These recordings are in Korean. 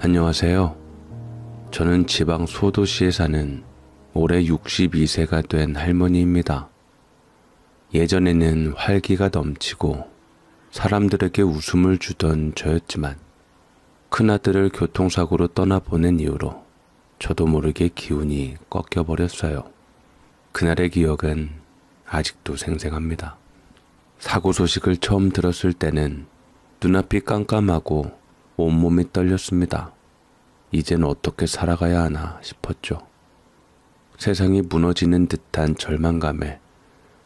안녕하세요. 저는 지방 소도시에 사는 올해 62세가 된 할머니입니다. 예전에는 활기가 넘치고 사람들에게 웃음을 주던 저였지만 큰아들을 교통사고로 떠나보낸 이후로 저도 모르게 기운이 꺾여버렸어요. 그날의 기억은 아직도 생생합니다. 사고 소식을 처음 들었을 때는 눈앞이 깜깜하고 온몸이 떨렸습니다. 이젠 어떻게 살아가야 하나 싶었죠. 세상이 무너지는 듯한 절망감에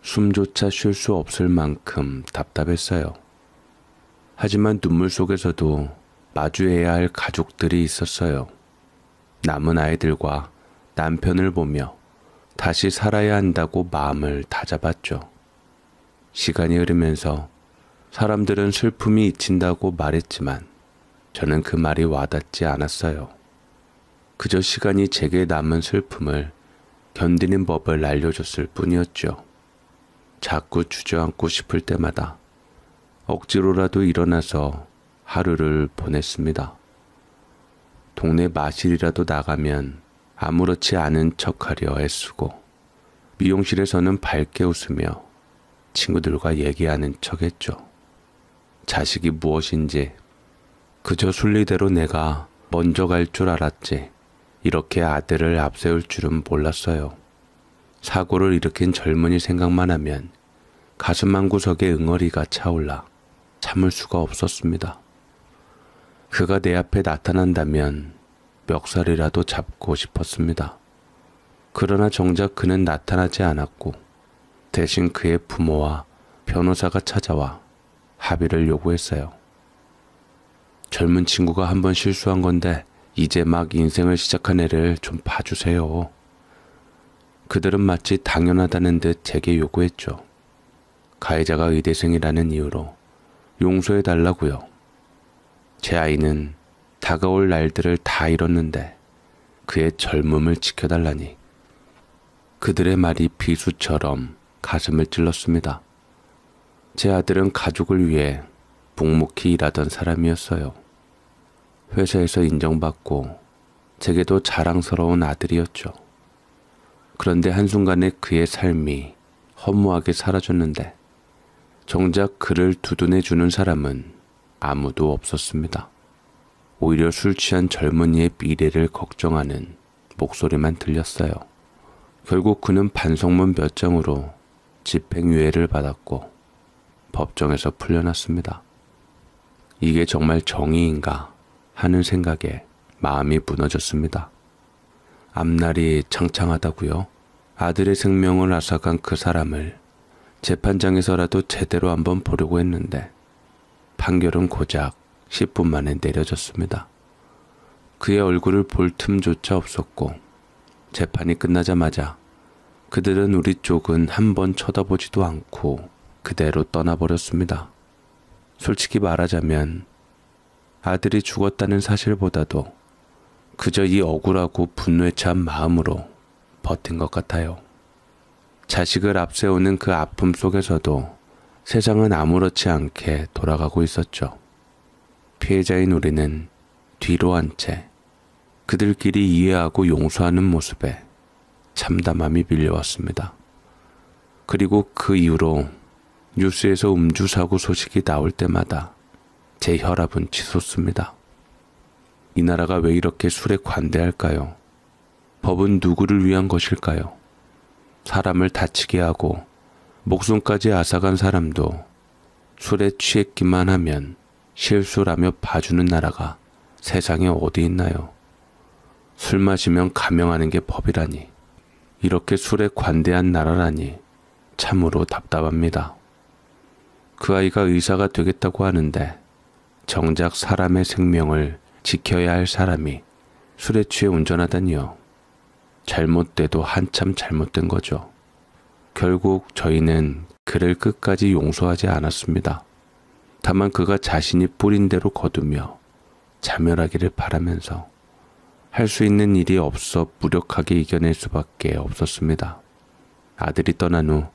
숨조차 쉴 수 없을 만큼 답답했어요. 하지만 눈물 속에서도 마주해야 할 가족들이 있었어요. 남은 아이들과 남편을 보며 다시 살아야 한다고 마음을 다잡았죠. 시간이 흐르면서 사람들은 슬픔이 잊힌다고 말했지만 저는 그 말이 와닿지 않았어요. 그저 시간이 제게 남은 슬픔을 견디는 법을 알려줬을 뿐이었죠. 자꾸 주저앉고 싶을 때마다 억지로라도 일어나서 하루를 보냈습니다. 동네 마실이라도 나가면 아무렇지 않은 척하려 애쓰고 미용실에서는 밝게 웃으며 친구들과 얘기하는 척했죠. 자식이 무엇인지 그저 순리대로 내가 먼저 갈 줄 알았지 이렇게 아들을 앞세울 줄은 몰랐어요. 사고를 일으킨 젊은이 생각만 하면 가슴 한구석에 응어리가 차올라 참을 수가 없었습니다. 그가 내 앞에 나타난다면 멱살이라도 잡고 싶었습니다. 그러나 정작 그는 나타나지 않았고 대신 그의 부모와 변호사가 찾아와 합의를 요구했어요. 젊은 친구가 한번 실수한 건데 이제 막 인생을 시작한 애를 좀 봐주세요. 그들은 마치 당연하다는 듯 제게 요구했죠. 가해자가 의대생이라는 이유로 용서해달라고요. 제 아이는 다가올 날들을 다 잃었는데 그의 젊음을 지켜달라니. 그들의 말이 비수처럼 가슴을 찔렀습니다. 제 아들은 가족을 위해 묵묵히 일하던 사람이었어요. 회사에서 인정받고 제게도 자랑스러운 아들이었죠. 그런데 한순간에 그의 삶이 허무하게 사라졌는데 정작 그를 두둔해주는 사람은 아무도 없었습니다. 오히려 술 취한 젊은이의 미래를 걱정하는 목소리만 들렸어요. 결국 그는 반성문 몇 장으로 집행유예를 받았고 법정에서 풀려났습니다. 이게 정말 정의인가 하는 생각에 마음이 무너졌습니다. 앞날이 창창하다고요? 아들의 생명을 앗아간 그 사람을 재판장에서라도 제대로 한번 보려고 했는데 판결은 고작 10분 만에 내려졌습니다. 그의 얼굴을 볼 틈조차 없었고 재판이 끝나자마자 그들은 우리 쪽은 한번 쳐다보지도 않고 그대로 떠나버렸습니다. 솔직히 말하자면 아들이 죽었다는 사실보다도 그저 이 억울하고 분노에 찬 마음으로 버틴 것 같아요. 자식을 앞세우는 그 아픔 속에서도 세상은 아무렇지 않게 돌아가고 있었죠. 피해자인 우리는 뒤로 한 채 그들끼리 이해하고 용서하는 모습에 참담함이 밀려왔습니다. 그리고 그 이후로 뉴스에서 음주사고 소식이 나올 때마다 제 혈압은 치솟습니다. 이 나라가 왜 이렇게 술에 관대할까요? 법은 누구를 위한 것일까요? 사람을 다치게 하고 목숨까지 앗아간 사람도 술에 취했기만 하면 실수라며 봐주는 나라가 세상에 어디 있나요? 술 마시면 감형하는 게 법이라니. 이렇게 술에 관대한 나라라니 참으로 답답합니다. 그 아이가 의사가 되겠다고 하는데 정작 사람의 생명을 지켜야 할 사람이 술에 취해 운전하다니요. 잘못돼도 한참 잘못된 거죠. 결국 저희는 그를 끝까지 용서하지 않았습니다. 다만 그가 자신이 뿌린 대로 거두며 자멸하기를 바라면서 할 수 있는 일이 없어 무력하게 이겨낼 수밖에 없었습니다. 아들이 떠난 후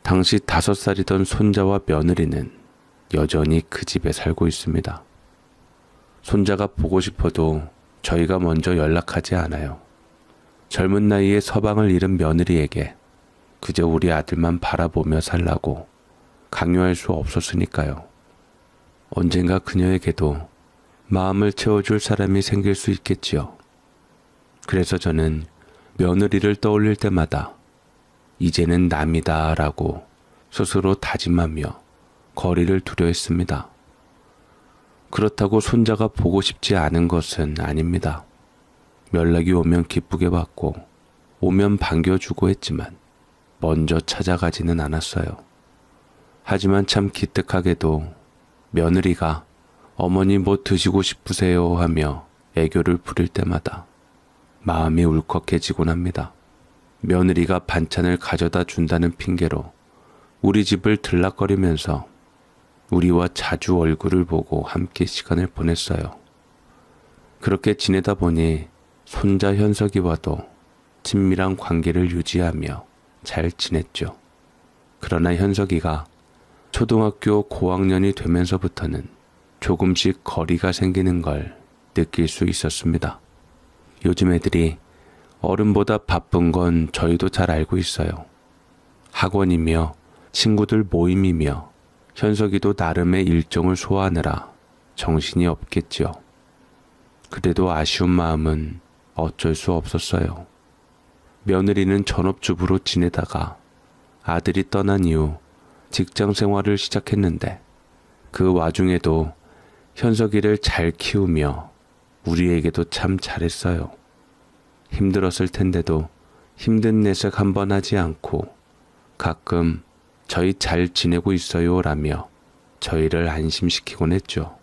당시 5살이던 손자와 며느리는 여전히 그 집에 살고 있습니다. 손자가 보고 싶어도 저희가 먼저 연락하지 않아요. 젊은 나이에 서방을 잃은 며느리에게 그저 우리 아들만 바라보며 살라고 강요할 수 없었으니까요. 언젠가 그녀에게도 마음을 채워줄 사람이 생길 수 있겠지요. 그래서 저는 며느리를 떠올릴 때마다 이제는 남이다 라고 스스로 다짐하며 거리를 두려 했습니다. 그렇다고 손자가 보고 싶지 않은 것은 아닙니다. 연락이 오면 기쁘게 받고 오면 반겨주고 했지만 먼저 찾아가지는 않았어요. 하지만 참 기특하게도 며느리가 어머니 뭐 드시고 싶으세요 하며 애교를 부릴 때마다 마음이 울컥해지곤 합니다. 며느리가 반찬을 가져다 준다는 핑계로 우리 집을 들락거리면서 우리와 자주 얼굴을 보고 함께 시간을 보냈어요. 그렇게 지내다 보니 손자 현석이와도 친밀한 관계를 유지하며 잘 지냈죠. 그러나 현석이가 초등학교 고학년이 되면서부터는 조금씩 거리가 생기는 걸 느낄 수 있었습니다. 요즘 애들이 어른보다 바쁜 건 저희도 잘 알고 있어요. 학원이며 친구들 모임이며 현석이도 나름의 일정을 소화하느라 정신이 없겠지요. 그래도 아쉬운 마음은 어쩔 수 없었어요. 며느리는 전업주부로 지내다가 아들이 떠난 이후 직장 생활을 시작했는데 그 와중에도 현석이를 잘 키우며 우리에게도 참 잘했어요. 힘들었을 텐데도 힘든 내색 한번 하지 않고 가끔 저희 잘 지내고 있어요 라며 저희를 안심시키곤 했죠.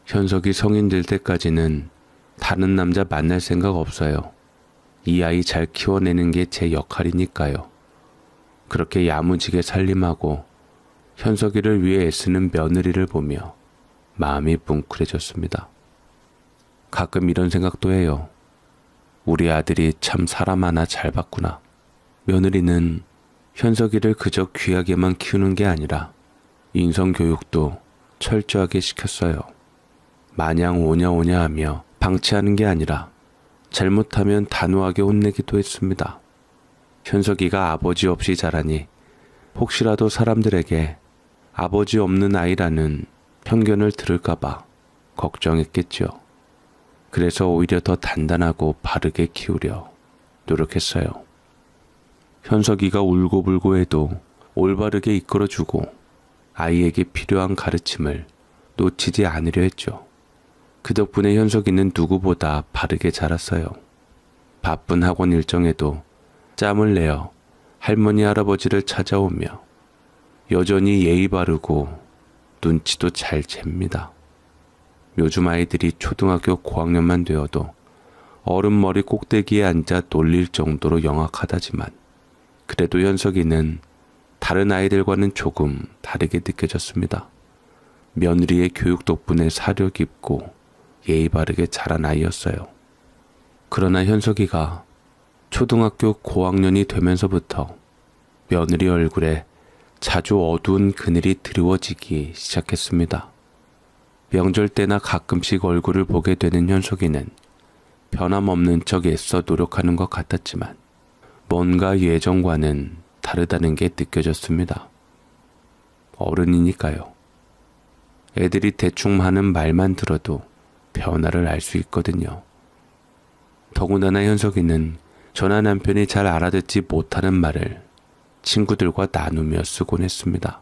현석이 성인 될 때까지는 다른 남자 만날 생각 없어요. 이 아이 잘 키워내는 게 제 역할이니까요. 그렇게 야무지게 살림하고 현석이를 위해 애쓰는 며느리를 보며 마음이 뭉클해졌습니다. 가끔 이런 생각도 해요. 우리 아들이 참 사람 하나 잘 봤구나. 며느리는 현석이를 그저 귀하게만 키우는 게 아니라 인성교육도 철저하게 시켰어요. 마냥 오냐오냐 하며 방치하는 게 아니라 잘못하면 단호하게 혼내기도 했습니다. 현석이가 아버지 없이 자라니 혹시라도 사람들에게 아버지 없는 아이라는 편견을 들을까봐 걱정했겠죠. 그래서 오히려 더 단단하고 바르게 키우려 노력했어요. 현석이가 울고불고 해도 올바르게 이끌어주고 아이에게 필요한 가르침을 놓치지 않으려 했죠. 그 덕분에 현석이는 누구보다 바르게 자랐어요. 바쁜 학원 일정에도 짬을 내어 할머니 할아버지를 찾아오며 여전히 예의 바르고 눈치도 잘 챕니다. 요즘 아이들이 초등학교 고학년만 되어도 어른 머리 꼭대기에 앉아 놀릴 정도로 영악하다지만 그래도 현석이는 다른 아이들과는 조금 다르게 느껴졌습니다. 며느리의 교육 덕분에 사려 깊고 예의 바르게 자란 아이였어요. 그러나 현석이가 초등학교 고학년이 되면서부터 며느리 얼굴에 자주 어두운 그늘이 드리워지기 시작했습니다. 명절 때나 가끔씩 얼굴을 보게 되는 현석이는 변함없는 척 애써 노력하는 것 같았지만 뭔가 예전과는 다르다는 게 느껴졌습니다. 어른이니까요. 애들이 대충 하는 말만 들어도 변화를 알 수 있거든요. 더군다나 현석이는 저나 남편이 잘 알아듣지 못하는 말을 친구들과 나누며 쓰곤 했습니다.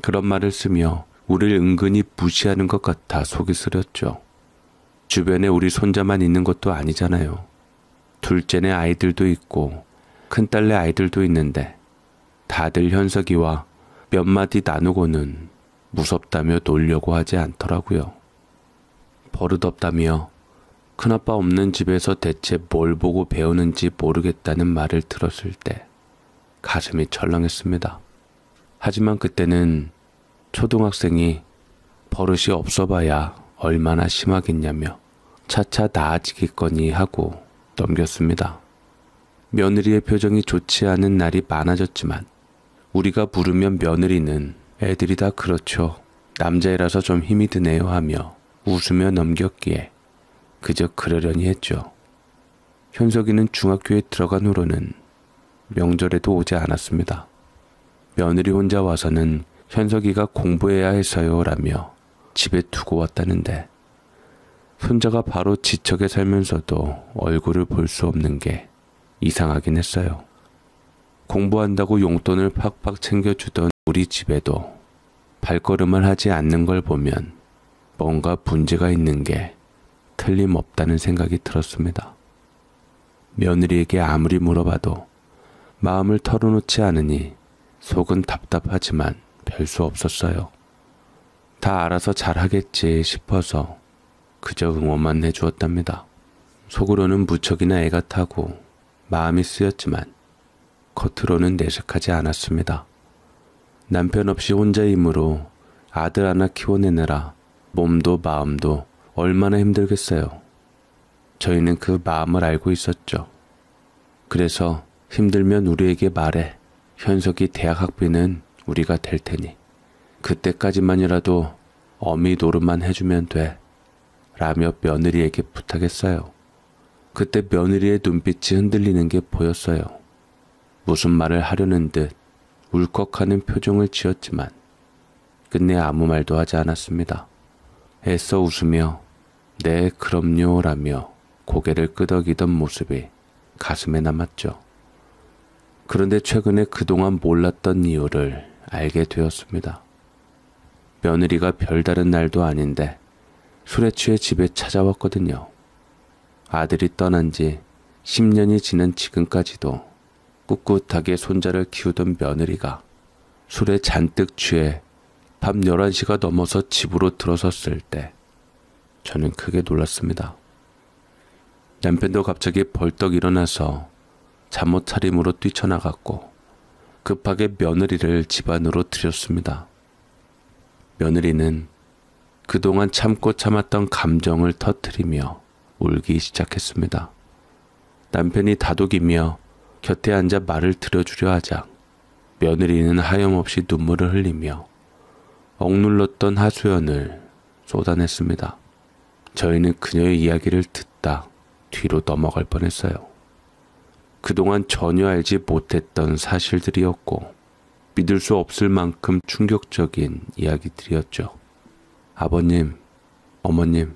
그런 말을 쓰며 우리를 은근히 무시하는 것 같아 속이 쓰렸죠. 주변에 우리 손자만 있는 것도 아니잖아요. 둘째네 아이들도 있고 큰딸네 아이들도 있는데 다들 현석이와 몇 마디 나누고는 무섭다며 놀려고 하지 않더라고요. 버릇없다며 큰아빠 없는 집에서 대체 뭘 보고 배우는지 모르겠다는 말을 들었을 때 가슴이 철렁했습니다. 하지만 그때는 초등학생이 버릇이 없어봐야 얼마나 심하겠냐며 차차 나아지겠거니 하고 넘겼습니다. 며느리의 표정이 좋지 않은 날이 많아졌지만 우리가 부르면 며느리는 애들이 다 그렇죠. 남자애라서 좀 힘이 드네요 하며 웃으며 넘겼기에 그저 그러려니 했죠. 현석이는 중학교에 들어간 후로는 명절에도 오지 않았습니다. 며느리 혼자 와서는 현석이가 공부해야 해서요 라며 집에 두고 왔다는데 손자가 바로 지척에 살면서도 얼굴을 볼 수 없는 게 이상하긴 했어요. 공부한다고 용돈을 팍팍 챙겨주던 우리 집에도 발걸음을 하지 않는 걸 보면 뭔가 문제가 있는 게 틀림없다는 생각이 들었습니다. 며느리에게 아무리 물어봐도 마음을 털어놓지 않으니 속은 답답하지만 별 수 없었어요. 다 알아서 잘하겠지 싶어서 그저 응원만 해주었답니다. 속으로는 무척이나 애가 타고 마음이 쓰였지만 겉으로는 내색하지 않았습니다. 남편 없이 혼자이므로 아들 하나 키워내느라 몸도 마음도 얼마나 힘들겠어요. 저희는 그 마음을 알고 있었죠. 그래서 힘들면 우리에게 말해. 현석이 대학 학비는 우리가 댈 테니 그때까지만이라도 어미 노릇만 해주면 돼. 라며 며느리에게 부탁했어요. 그때 며느리의 눈빛이 흔들리는 게 보였어요. 무슨 말을 하려는 듯 울컥하는 표정을 지었지만 끝내 아무 말도 하지 않았습니다. 애써 웃으며 네 그럼요 라며 고개를 끄덕이던 모습이 가슴에 남았죠. 그런데 최근에 그동안 몰랐던 이유를 알게 되었습니다. 며느리가 별다른 날도 아닌데 술에 취해 집에 찾아왔거든요. 아들이 떠난 지 10년이 지난 지금까지도 꿋꿋하게 손자를 키우던 며느리가 술에 잔뜩 취해 밤 11시가 넘어서 집으로 들어섰을 때 저는 크게 놀랐습니다. 남편도 갑자기 벌떡 일어나서 잠옷 차림으로 뛰쳐나갔고 급하게 며느리를 집 안으로 들였습니다. 며느리는 그동안 참고 참았던 감정을 터뜨리며 울기 시작했습니다. 남편이 다독이며 곁에 앉아 말을 들어주려 하자 며느리는 하염없이 눈물을 흘리며 억눌렀던 하소연을 쏟아냈습니다. 저희는 그녀의 이야기를 듣다 뒤로 넘어갈 뻔했어요. 그동안 전혀 알지 못했던 사실들이었고 믿을 수 없을 만큼 충격적인 이야기들이었죠. 아버님, 어머님,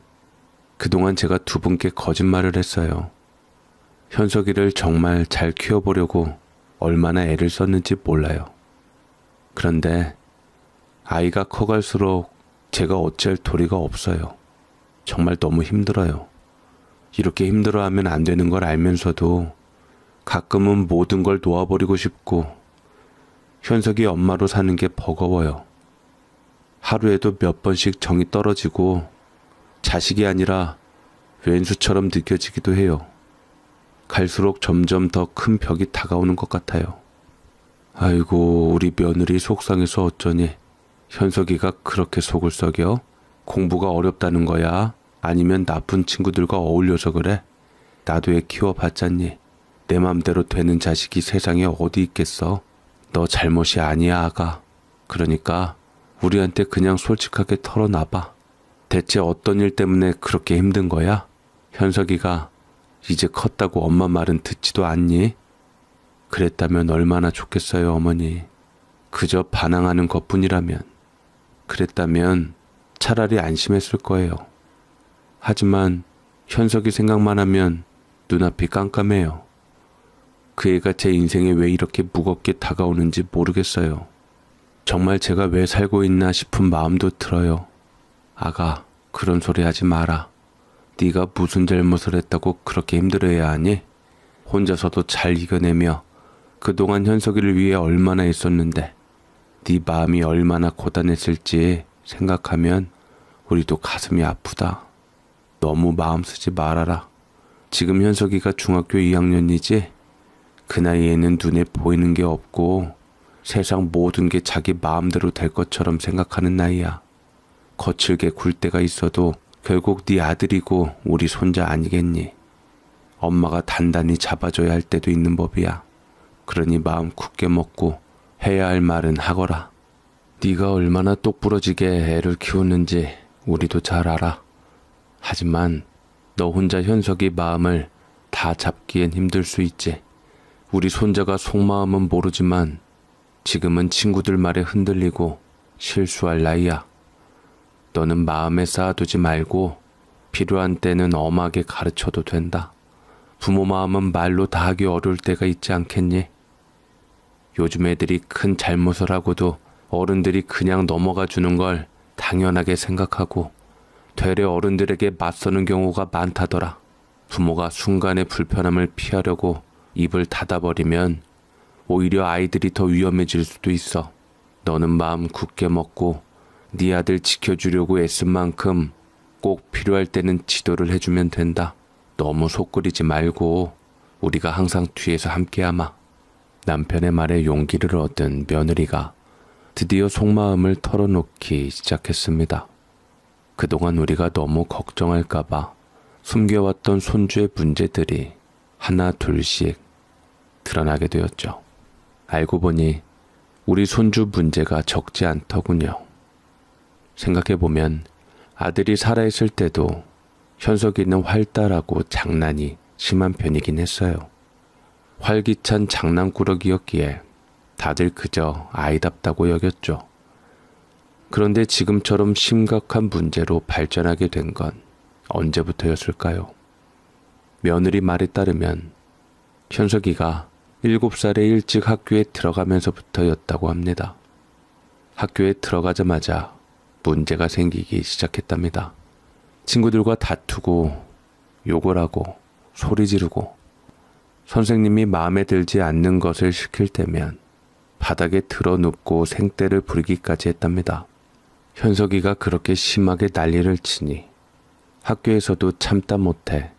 그동안 제가 두 분께 거짓말을 했어요. 현석이를 정말 잘 키워보려고 얼마나 애를 썼는지 몰라요. 그런데 아이가 커갈수록 제가 어찌할 도리가 없어요. 정말 너무 힘들어요. 이렇게 힘들어하면 안 되는 걸 알면서도 가끔은 모든 걸 놓아버리고 싶고 현석이 엄마로 사는 게 버거워요. 하루에도 몇 번씩 정이 떨어지고 자식이 아니라 왼수처럼 느껴지기도 해요. 갈수록 점점 더 큰 벽이 다가오는 것 같아요. 아이고 우리 며느리 속상해서 어쩌니. 현석이가 그렇게 속을 썩여? 공부가 어렵다는 거야? 아니면 나쁜 친구들과 어울려서 그래? 나도 애 키워봤잖니. 내 맘대로 되는 자식이 세상에 어디 있겠어? 너 잘못이 아니야 아가. 그러니까 우리한테 그냥 솔직하게 털어놔봐. 대체 어떤 일 때문에 그렇게 힘든 거야? 현석이가 이제 컸다고 엄마 말은 듣지도 않니? 그랬다면 얼마나 좋겠어요 어머니. 그저 반항하는 것뿐이라면. 그랬다면 차라리 안심했을 거예요. 하지만 현석이 생각만 하면 눈앞이 깜깜해요. 그 애가 제 인생에 왜 이렇게 무겁게 다가오는지 모르겠어요. 정말 제가 왜 살고 있나 싶은 마음도 들어요. 아가, 그런 소리 하지 마라. 네가 무슨 잘못을 했다고 그렇게 힘들어해야 하니? 혼자서도 잘 이겨내며 그동안 현석이를 위해 얼마나 애썼는데 네 마음이 얼마나 고단했을지 생각하면 우리도 가슴이 아프다. 너무 마음 쓰지 말아라. 지금 현석이가 중학교 2학년이지? 그 나이에는 눈에 보이는 게 없고 세상 모든 게 자기 마음대로 될 것처럼 생각하는 나이야. 거칠게 굴 때가 있어도 결국 네 아들이고 우리 손자 아니겠니? 엄마가 단단히 잡아줘야 할 때도 있는 법이야. 그러니 마음 굳게 먹고 해야 할 말은 하거라. 네가 얼마나 똑부러지게 애를 키우는지 우리도 잘 알아. 하지만 너 혼자 현석이 마음을 다 잡기엔 힘들 수 있지. 우리 손자가 속마음은 모르지만 지금은 친구들 말에 흔들리고 실수할 나이야. 너는 마음에 쌓아두지 말고 필요한 때는 엄하게 가르쳐도 된다. 부모 마음은 말로 다 하기 어려울 때가 있지 않겠니? 요즘 애들이 큰 잘못을 하고도 어른들이 그냥 넘어가 주는 걸 당연하게 생각하고 되레 어른들에게 맞서는 경우가 많다더라. 부모가 순간의 불편함을 피하려고 입을 닫아버리면 오히려 아이들이 더 위험해질 수도 있어. 너는 마음 굳게 먹고 네 아들 지켜주려고 애쓴 만큼 꼭 필요할 때는 지도를 해주면 된다. 너무 속 끓이지 말고 우리가 항상 뒤에서 함께하마. 남편의 말에 용기를 얻은 며느리가 드디어 속마음을 털어놓기 시작했습니다. 그동안 우리가 너무 걱정할까봐 숨겨왔던 손주의 문제들이 하나 둘씩 드러나게 되었죠. 알고 보니 우리 손주 문제가 적지 않더군요. 생각해보면 아들이 살아있을 때도 현석이는 활달하고 장난이 심한 편이긴 했어요. 활기찬 장난꾸러기였기에 다들 그저 아이답다고 여겼죠. 그런데 지금처럼 심각한 문제로 발전하게 된 건 언제부터였을까요? 며느리 말에 따르면 현석이가 7살에 일찍 학교에 들어가면서부터였다고 합니다. 학교에 들어가자마자 문제가 생기기 시작했답니다. 친구들과 다투고 욕을 하고 소리 지르고 선생님이 마음에 들지 않는 것을 시킬 때면 바닥에 드러눕고 생떼를 부리기까지 했답니다. 현석이가 그렇게 심하게 난리를 치니 학교에서도 참다 못해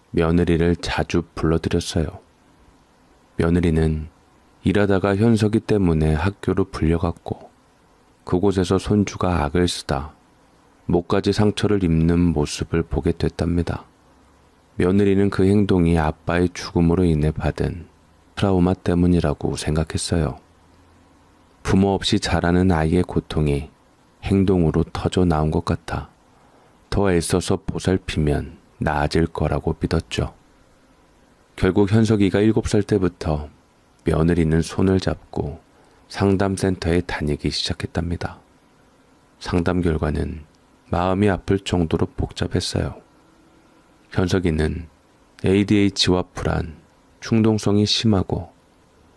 며느리를 자주 불러들였어요. 며느리는 일하다가 현석이 때문에 학교로 불려갔고 그곳에서 손주가 악을 쓰다 목까지 상처를 입는 모습을 보게 됐답니다. 며느리는 그 행동이 아빠의 죽음으로 인해 받은 트라우마 때문이라고 생각했어요. 부모 없이 자라는 아이의 고통이 행동으로 터져 나온 것 같아 더 애써서 보살피면 나아질 거라고 믿었죠. 결국 현석이가 7살 때부터 며느리는 손을 잡고 상담센터에 다니기 시작했답니다. 상담 결과는 마음이 아플 정도로 복잡했어요. 현석이는 ADHD와 불안, 충동성이 심하고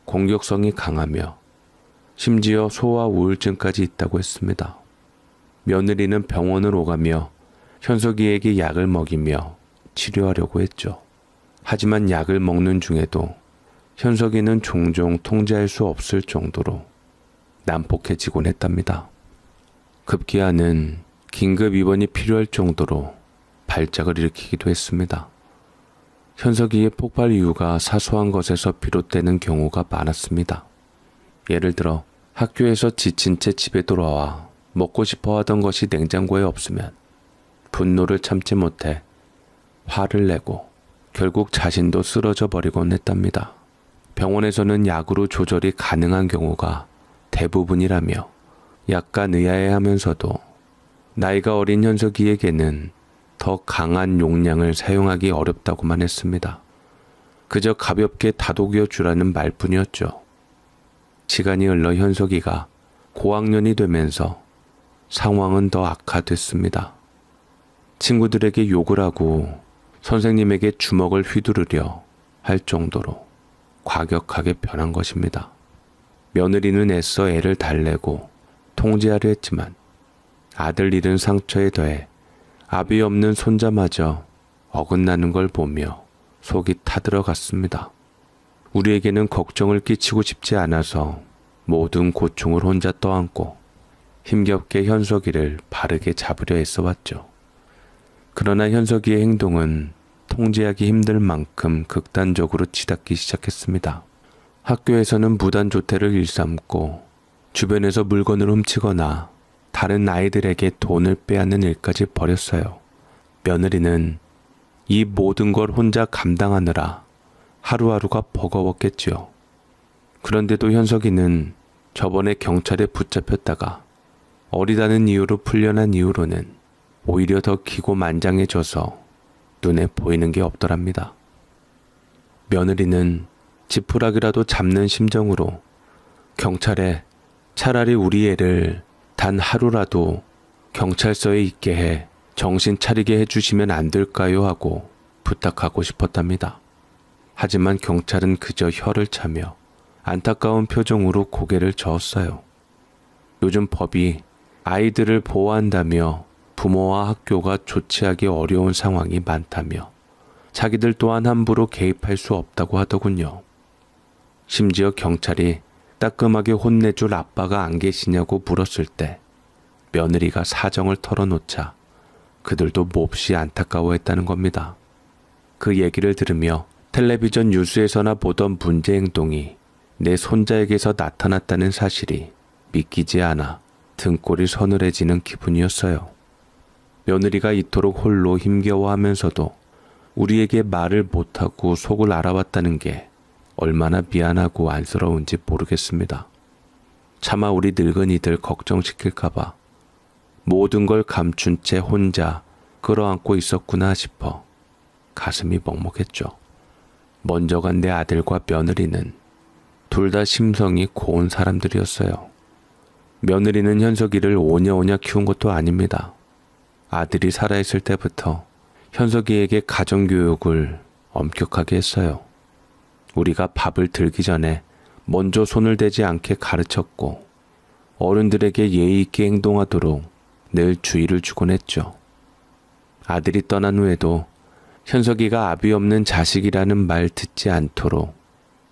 공격성이 강하며 심지어 소아 우울증까지 있다고 했습니다. 며느리는 병원을 오가며 현석이에게 약을 먹이며 치료하려고 했죠. 하지만 약을 먹는 중에도 현석이는 종종 통제할 수 없을 정도로 난폭해지곤 했답니다. 급기야는 긴급 입원이 필요할 정도로 발작을 일으키기도 했습니다. 현석이의 폭발 이유가 사소한 것에서 비롯되는 경우가 많았습니다. 예를 들어 학교에서 지친 채 집에 돌아와 먹고 싶어 하던 것이 냉장고에 없으면 분노를 참지 못해 화를 내고 결국 자신도 쓰러져 버리곤 했답니다. 병원에서는 약으로 조절이 가능한 경우가 대부분이라며 약간 의아해하면서도 나이가 어린 현석이에게는 더 강한 용량을 사용하기 어렵다고만 했습니다. 그저 가볍게 다독여 주라는 말뿐이었죠. 시간이 흘러 현석이가 고학년이 되면서 상황은 더 악화됐습니다. 친구들에게 욕을 하고 선생님에게 주먹을 휘두르려 할 정도로 과격하게 변한 것입니다. 며느리는 애써 애를 달래고 통제하려 했지만 아들 잃은 상처에 더해 아비 없는 손자마저 어긋나는 걸 보며 속이 타들어갔습니다. 우리에게는 걱정을 끼치고 싶지 않아서 모든 고충을 혼자 떠안고 힘겹게 현석이를 바르게 잡으려 애써왔죠. 그러나 현석이의 행동은 통제하기 힘들 만큼 극단적으로 치닫기 시작했습니다. 학교에서는 무단조퇴를 일삼고 주변에서 물건을 훔치거나 다른 아이들에게 돈을 빼앗는 일까지 벌였어요. 며느리는 이 모든 걸 혼자 감당하느라 하루하루가 버거웠겠지요. 그런데도 현석이는 저번에 경찰에 붙잡혔다가 어리다는 이유로 풀려난 이후로는 오히려 더 기고만장해져서 눈에 보이는 게 없더랍니다. 며느리는 지푸라기라도 잡는 심정으로 경찰에 차라리 우리 애를 단 하루라도 경찰서에 있게 해 정신 차리게 해주시면 안 될까요? 하고 부탁하고 싶었답니다. 하지만 경찰은 그저 혀를 차며 안타까운 표정으로 고개를 저었어요. 요즘 법이 아이들을 보호한다며 부모와 학교가 조치하기 어려운 상황이 많다며 자기들 또한 함부로 개입할 수 없다고 하더군요. 심지어 경찰이 따끔하게 혼내줄 아빠가 안 계시냐고 물었을 때 며느리가 사정을 털어놓자 그들도 몹시 안타까워했다는 겁니다. 그 얘기를 들으며 텔레비전 뉴스에서나 보던 문제 행동이 내 손자에게서 나타났다는 사실이 믿기지 않아 등골이 서늘해지는 기분이었어요. 며느리가 이토록 홀로 힘겨워하면서도 우리에게 말을 못하고 속을 알아봤다는 게 얼마나 미안하고 안쓰러운지 모르겠습니다. 차마 우리 늙은이들 걱정시킬까봐 모든 걸 감춘 채 혼자 끌어안고 있었구나 싶어 가슴이 먹먹했죠. 먼저 간 내 아들과 며느리는 둘 다 심성이 고운 사람들이었어요. 며느리는 현석이를 오냐오냐 키운 것도 아닙니다. 아들이 살아있을 때부터 현석이에게 가정교육을 엄격하게 했어요. 우리가 밥을 들기 전에 먼저 손을 대지 않게 가르쳤고 어른들에게 예의 있게 행동하도록 늘 주의를 주곤 했죠. 아들이 떠난 후에도 현석이가 아비 없는 자식이라는 말 듣지 않도록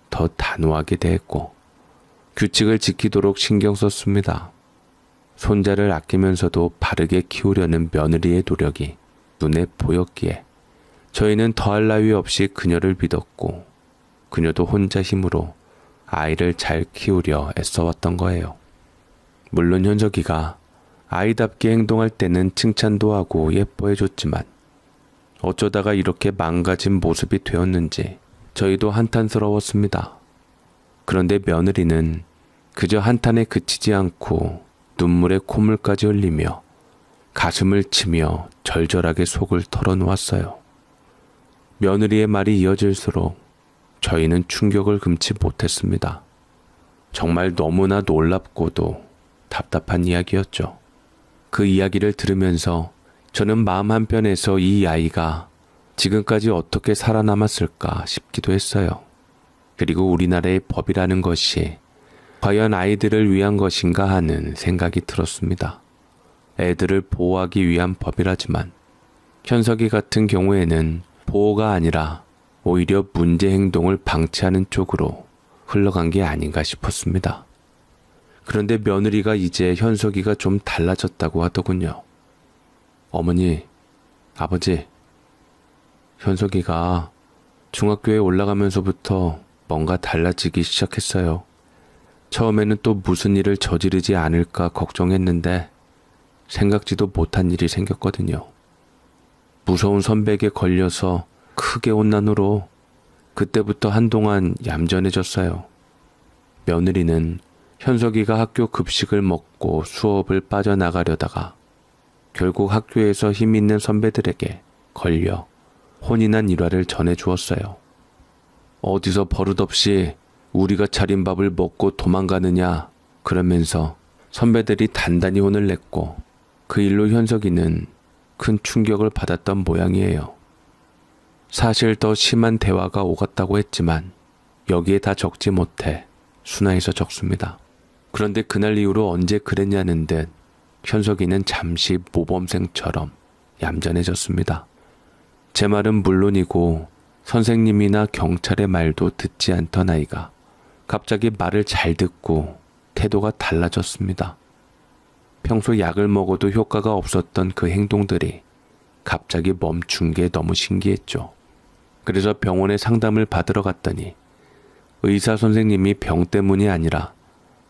더 단호하게 대했고 규칙을 지키도록 신경 썼습니다. 손자를 아끼면서도 바르게 키우려는 며느리의 노력이 눈에 보였기에 저희는 더할 나위 없이 그녀를 믿었고 그녀도 혼자 힘으로 아이를 잘 키우려 애써왔던 거예요. 물론 현석이가 아이답게 행동할 때는 칭찬도 하고 예뻐해줬지만 어쩌다가 이렇게 망가진 모습이 되었는지 저희도 한탄스러웠습니다. 그런데 며느리는 그저 한탄에 그치지 않고 눈물에 콧물까지 흘리며 가슴을 치며 절절하게 속을 털어놓았어요. 며느리의 말이 이어질수록 저희는 충격을 금치 못했습니다. 정말 너무나 놀랍고도 답답한 이야기였죠. 그 이야기를 들으면서 저는 마음 한편에서 이 아이가 지금까지 어떻게 살아남았을까 싶기도 했어요. 그리고 우리나라의 법이라는 것이 과연 아이들을 위한 것인가 하는 생각이 들었습니다. 애들을 보호하기 위한 법이라지만 현석이 같은 경우에는 보호가 아니라 오히려 문제 행동을 방치하는 쪽으로 흘러간 게 아닌가 싶었습니다. 그런데 며느리가 이제 현석이가 좀 달라졌다고 하더군요. 어머니, 아버지, 현석이가 중학교에 올라가면서부터 뭔가 달라지기 시작했어요. 처음에는 또 무슨 일을 저지르지 않을까 걱정했는데 생각지도 못한 일이 생겼거든요. 무서운 선배에게 걸려서 크게 혼난 후로 그때부터 한동안 얌전해졌어요. 며느리는 현석이가 학교 급식을 먹고 수업을 빠져나가려다가 결국 학교에서 힘 있는 선배들에게 걸려 혼이 난 일화를 전해주었어요. 어디서 버릇없이 우리가 차린 밥을 먹고 도망가느냐 그러면서 선배들이 단단히 혼을 냈고 그 일로 현석이는 큰 충격을 받았던 모양이에요. 사실 더 심한 대화가 오갔다고 했지만 여기에 다 적지 못해 순화해서 적습니다. 그런데 그날 이후로 언제 그랬냐는 듯 현석이는 잠시 모범생처럼 얌전해졌습니다. 제 말은 물론이고 선생님이나 경찰의 말도 듣지 않던 아이가 갑자기 말을 잘 듣고 태도가 달라졌습니다. 평소 약을 먹어도 효과가 없었던 그 행동들이 갑자기 멈춘 게 너무 신기했죠. 그래서 병원에 상담을 받으러 갔더니 의사 선생님이 병 때문이 아니라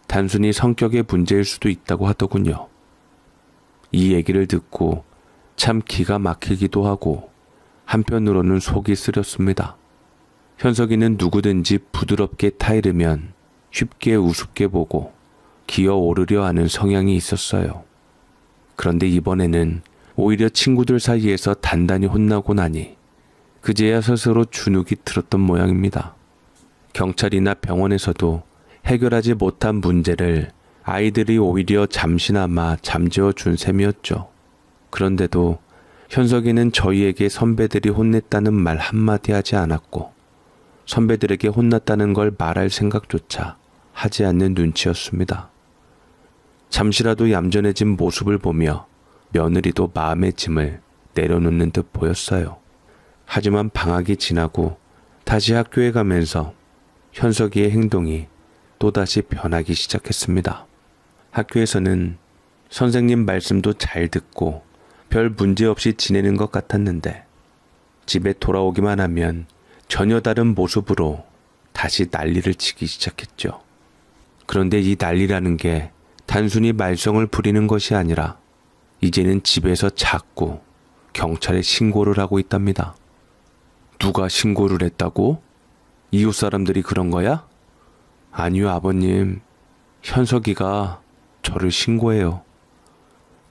단순히 성격의 문제일 수도 있다고 하더군요. 이 얘기를 듣고 참 기가 막히기도 하고 한편으로는 속이 쓰렸습니다. 현석이는 누구든지 부드럽게 타이르면 쉽게 우습게 보고 기어오르려 하는 성향이 있었어요. 그런데 이번에는 오히려 친구들 사이에서 단단히 혼나고 나니 그제야 스스로 주눅이 들었던 모양입니다. 경찰이나 병원에서도 해결하지 못한 문제를 아이들이 오히려 잠시나마 잠재워 준 셈이었죠. 그런데도 현석이는 저희에게 선배들이 혼냈다는 말 한마디 하지 않았고 선배들에게 혼났다는 걸 말할 생각조차 하지 않는 눈치였습니다. 잠시라도 얌전해진 모습을 보며 며느리도 마음의 짐을 내려놓는 듯 보였어요. 하지만 방학이 지나고 다시 학교에 가면서 현석이의 행동이 또다시 변하기 시작했습니다. 학교에서는 선생님 말씀도 잘 듣고 별 문제 없이 지내는 것 같았는데 집에 돌아오기만 하면 전혀 다른 모습으로 다시 난리를 치기 시작했죠. 그런데 이 난리라는 게 단순히 말썽을 부리는 것이 아니라 이제는 집에서 자꾸 경찰에 신고를 하고 있답니다. 누가 신고를 했다고? 이웃 사람들이 그런 거야? 아니요, 아버님. 현석이가 저를 신고해요.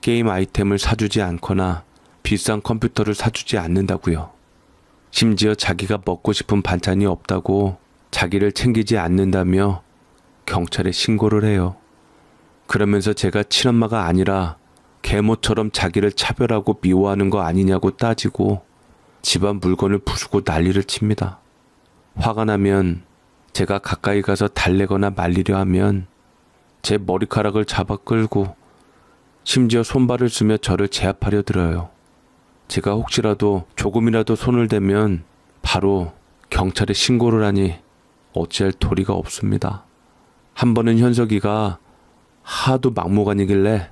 게임 아이템을 사주지 않거나 비싼 컴퓨터를 사주지 않는다고요. 심지어 자기가 먹고 싶은 반찬이 없다고 자기를 챙기지 않는다며 경찰에 신고를 해요. 그러면서 제가 친엄마가 아니라 계모처럼 자기를 차별하고 미워하는 거 아니냐고 따지고 집안 물건을 부수고 난리를 칩니다. 화가 나면 제가 가까이 가서 달래거나 말리려 하면 제 머리카락을 잡아 끌고 심지어 손발을 쓰며 저를 제압하려 들어요. 제가 혹시라도 조금이라도 손을 대면 바로 경찰에 신고를 하니 어찌할 도리가 없습니다. 한 번은 현석이가 하도 막무가내길래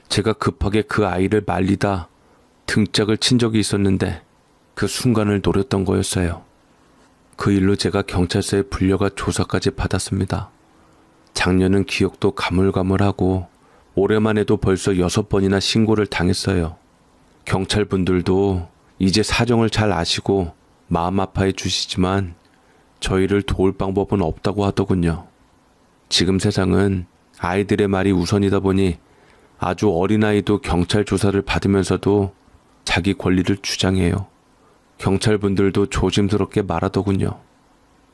제가 급하게 그 아이를 말리다 등짝을 친 적이 있었는데 그 순간을 노렸던 거였어요. 그 일로 제가 경찰서에 불려가 조사까지 받았습니다. 작년은 기억도 가물가물하고 올해만 해도 벌써 6번이나 신고를 당했어요. 경찰분들도 이제 사정을 잘 아시고 마음 아파해 주시지만 저희를 도울 방법은 없다고 하더군요. 지금 세상은 아이들의 말이 우선이다 보니 아주 어린아이도 경찰 조사를 받으면서도 자기 권리를 주장해요. 경찰분들도 조심스럽게 말하더군요.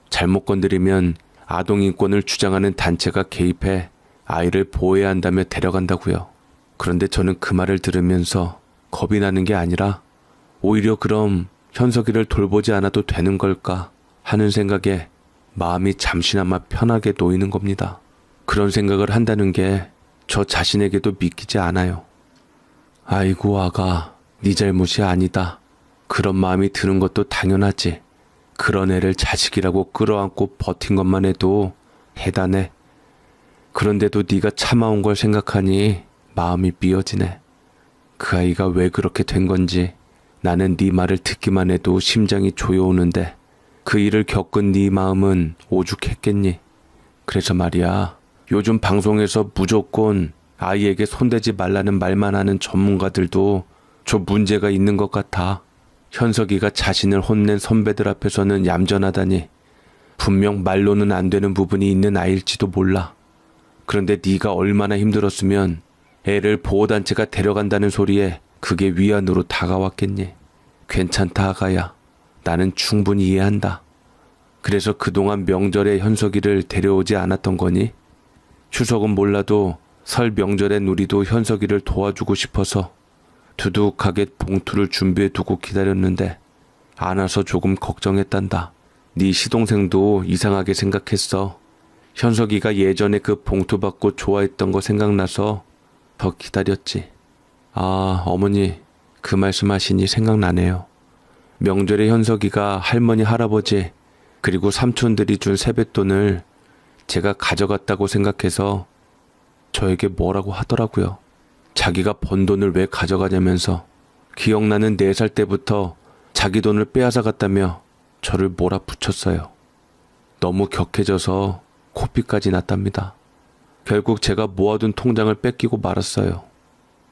잘못 건드리면 아동인권을 주장하는 단체가 개입해 아이를 보호해야 한다며 데려간다고요. 그런데 저는 그 말을 들으면서 겁이 나는 게 아니라 오히려 그럼 현석이를 돌보지 않아도 되는 걸까 하는 생각에 마음이 잠시나마 편하게 놓이는 겁니다. 그런 생각을 한다는 게 저 자신에게도 믿기지 않아요. 아이고 아가, 네 잘못이 아니다. 그런 마음이 드는 것도 당연하지. 그런 애를 자식이라고 끌어안고 버틴 것만 해도 대단해. 그런데도 네가 참아온 걸 생각하니 마음이 미어지네. 그 아이가 왜 그렇게 된 건지 나는 네 말을 듣기만 해도 심장이 조여오는데 그 일을 겪은 네 마음은 오죽했겠니? 그래서 말이야, 요즘 방송에서 무조건 아이에게 손대지 말라는 말만 하는 전문가들도 저 문제가 있는 것 같아. 현석이가 자신을 혼낸 선배들 앞에서는 얌전하다니 분명 말로는 안 되는 부분이 있는 아이일지도 몰라. 그런데 네가 얼마나 힘들었으면 애를 보호단체가 데려간다는 소리에 그게 위안으로 다가왔겠니? 괜찮다 아가야. 나는 충분히 이해한다. 그래서 그동안 명절에 현석이를 데려오지 않았던 거니? 추석은 몰라도 설 명절엔 우리도 현석이를 도와주고 싶어서 두둑하게 봉투를 준비해 두고 기다렸는데 안 와서 조금 걱정했단다. 네 시동생도 이상하게 생각했어. 현석이가 예전에 그 봉투 받고 좋아했던 거 생각나서 더 기다렸지. 아, 어머니 그 말씀하시니 생각나네요. 명절에 현석이가 할머니, 할아버지 그리고 삼촌들이 준 세뱃돈을 제가 가져갔다고 생각해서 저에게 뭐라고 하더라고요. 자기가 번 돈을 왜 가져가냐면서 기억나는 4살 때부터 자기 돈을 빼앗아 갔다며 저를 몰아붙였어요. 너무 격해져서 코피까지 났답니다. 결국 제가 모아둔 통장을 뺏기고 말았어요.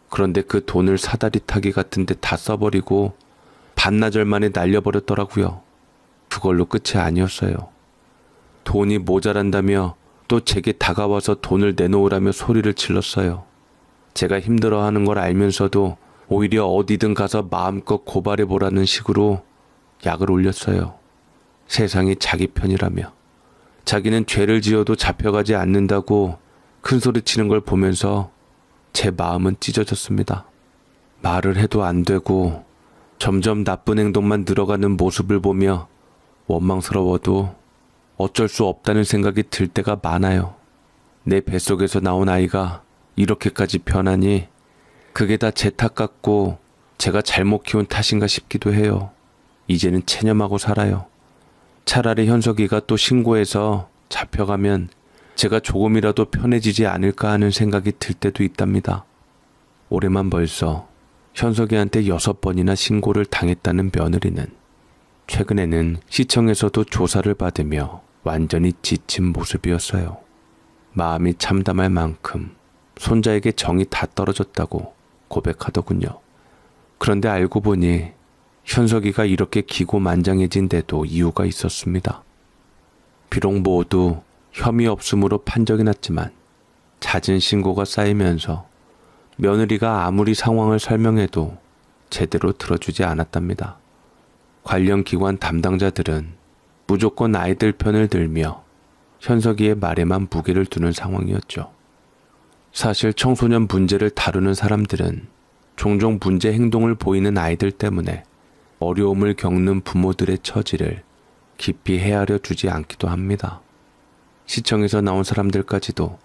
그런데 그 돈을 사다리 타기 같은 데 다 써버리고 반나절 만에 날려버렸더라고요. 그걸로 끝이 아니었어요. 돈이 모자란다며 또 제게 다가와서 돈을 내놓으라며 소리를 질렀어요. 제가 힘들어하는 걸 알면서도 오히려 어디든 가서 마음껏 고발해보라는 식으로 약을 올렸어요. 세상이 자기 편이라며. 자기는 죄를 지어도 잡혀가지 않는다고 큰소리치는 걸 보면서 제 마음은 찢어졌습니다. 말을 해도 안 되고 점점 나쁜 행동만 늘어가는 모습을 보며 원망스러워도 어쩔 수 없다는 생각이 들 때가 많아요. 내 뱃속에서 나온 아이가 이렇게까지 변하니 그게 다 제 탓 같고 제가 잘못 키운 탓인가 싶기도 해요. 이제는 체념하고 살아요. 차라리 현석이가 또 신고해서 잡혀가면 제가 조금이라도 편해지지 않을까 하는 생각이 들 때도 있답니다. 올해만 벌써 현석이한테 6번이나 신고를 당했다는 며느리는 최근에는 시청에서도 조사를 받으며 완전히 지친 모습이었어요. 마음이 참담할 만큼 손자에게 정이 다 떨어졌다고 고백하더군요. 그런데 알고 보니 현석이가 이렇게 기고만장해진 데도 이유가 있었습니다. 비록 모두 혐의 없음으로 판정이 났지만 잦은 신고가 쌓이면서 며느리가 아무리 상황을 설명해도 제대로 들어주지 않았답니다. 관련 기관 담당자들은 무조건 아이들 편을 들며 현석이의 말에만 무게를 두는 상황이었죠. 사실 청소년 문제를 다루는 사람들은 종종 문제 행동을 보이는 아이들 때문에 어려움을 겪는 부모들의 처지를 깊이 헤아려 주지 않기도 합니다. 시청에서 나온 사람들까지도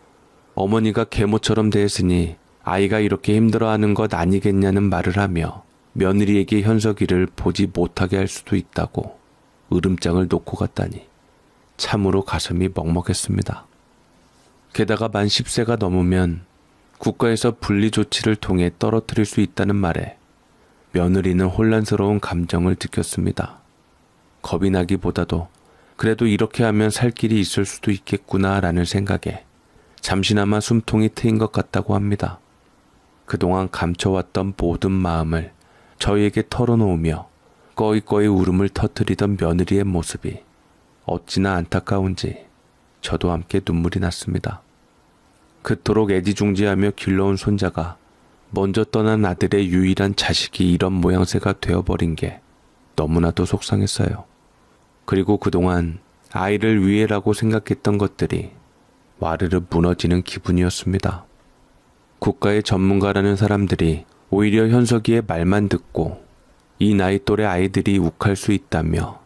어머니가 계모처럼 대했으니 아이가 이렇게 힘들어하는 것 아니겠냐는 말을 하며 며느리에게 현석이를 보지 못하게 할 수도 있다고 으름장을 놓고 갔다니 참으로 가슴이 먹먹했습니다. 게다가 만 10세가 넘으면 국가에서 분리 조치를 통해 떨어뜨릴 수 있다는 말에 며느리는 혼란스러운 감정을 느꼈습니다. 겁이 나기보다도 그래도 이렇게 하면 살 길이 있을 수도 있겠구나라는 생각에 잠시나마 숨통이 트인 것 같다고 합니다. 그동안 감춰왔던 모든 마음을 저희에게 털어놓으며 꺼이꺼이 울음을 터뜨리던 며느리의 모습이 어찌나 안타까운지 저도 함께 눈물이 났습니다. 그토록 애지중지하며 길러온 손자가 먼저 떠난 아들의 유일한 자식이 이런 모양새가 되어버린 게 너무나도 속상했어요. 그리고 그동안 아이를 위해라고 생각했던 것들이 와르르 무너지는 기분이었습니다. 국가의 전문가라는 사람들이 오히려 현석이의 말만 듣고 이 나이 또래 아이들이 욱할 수 있다며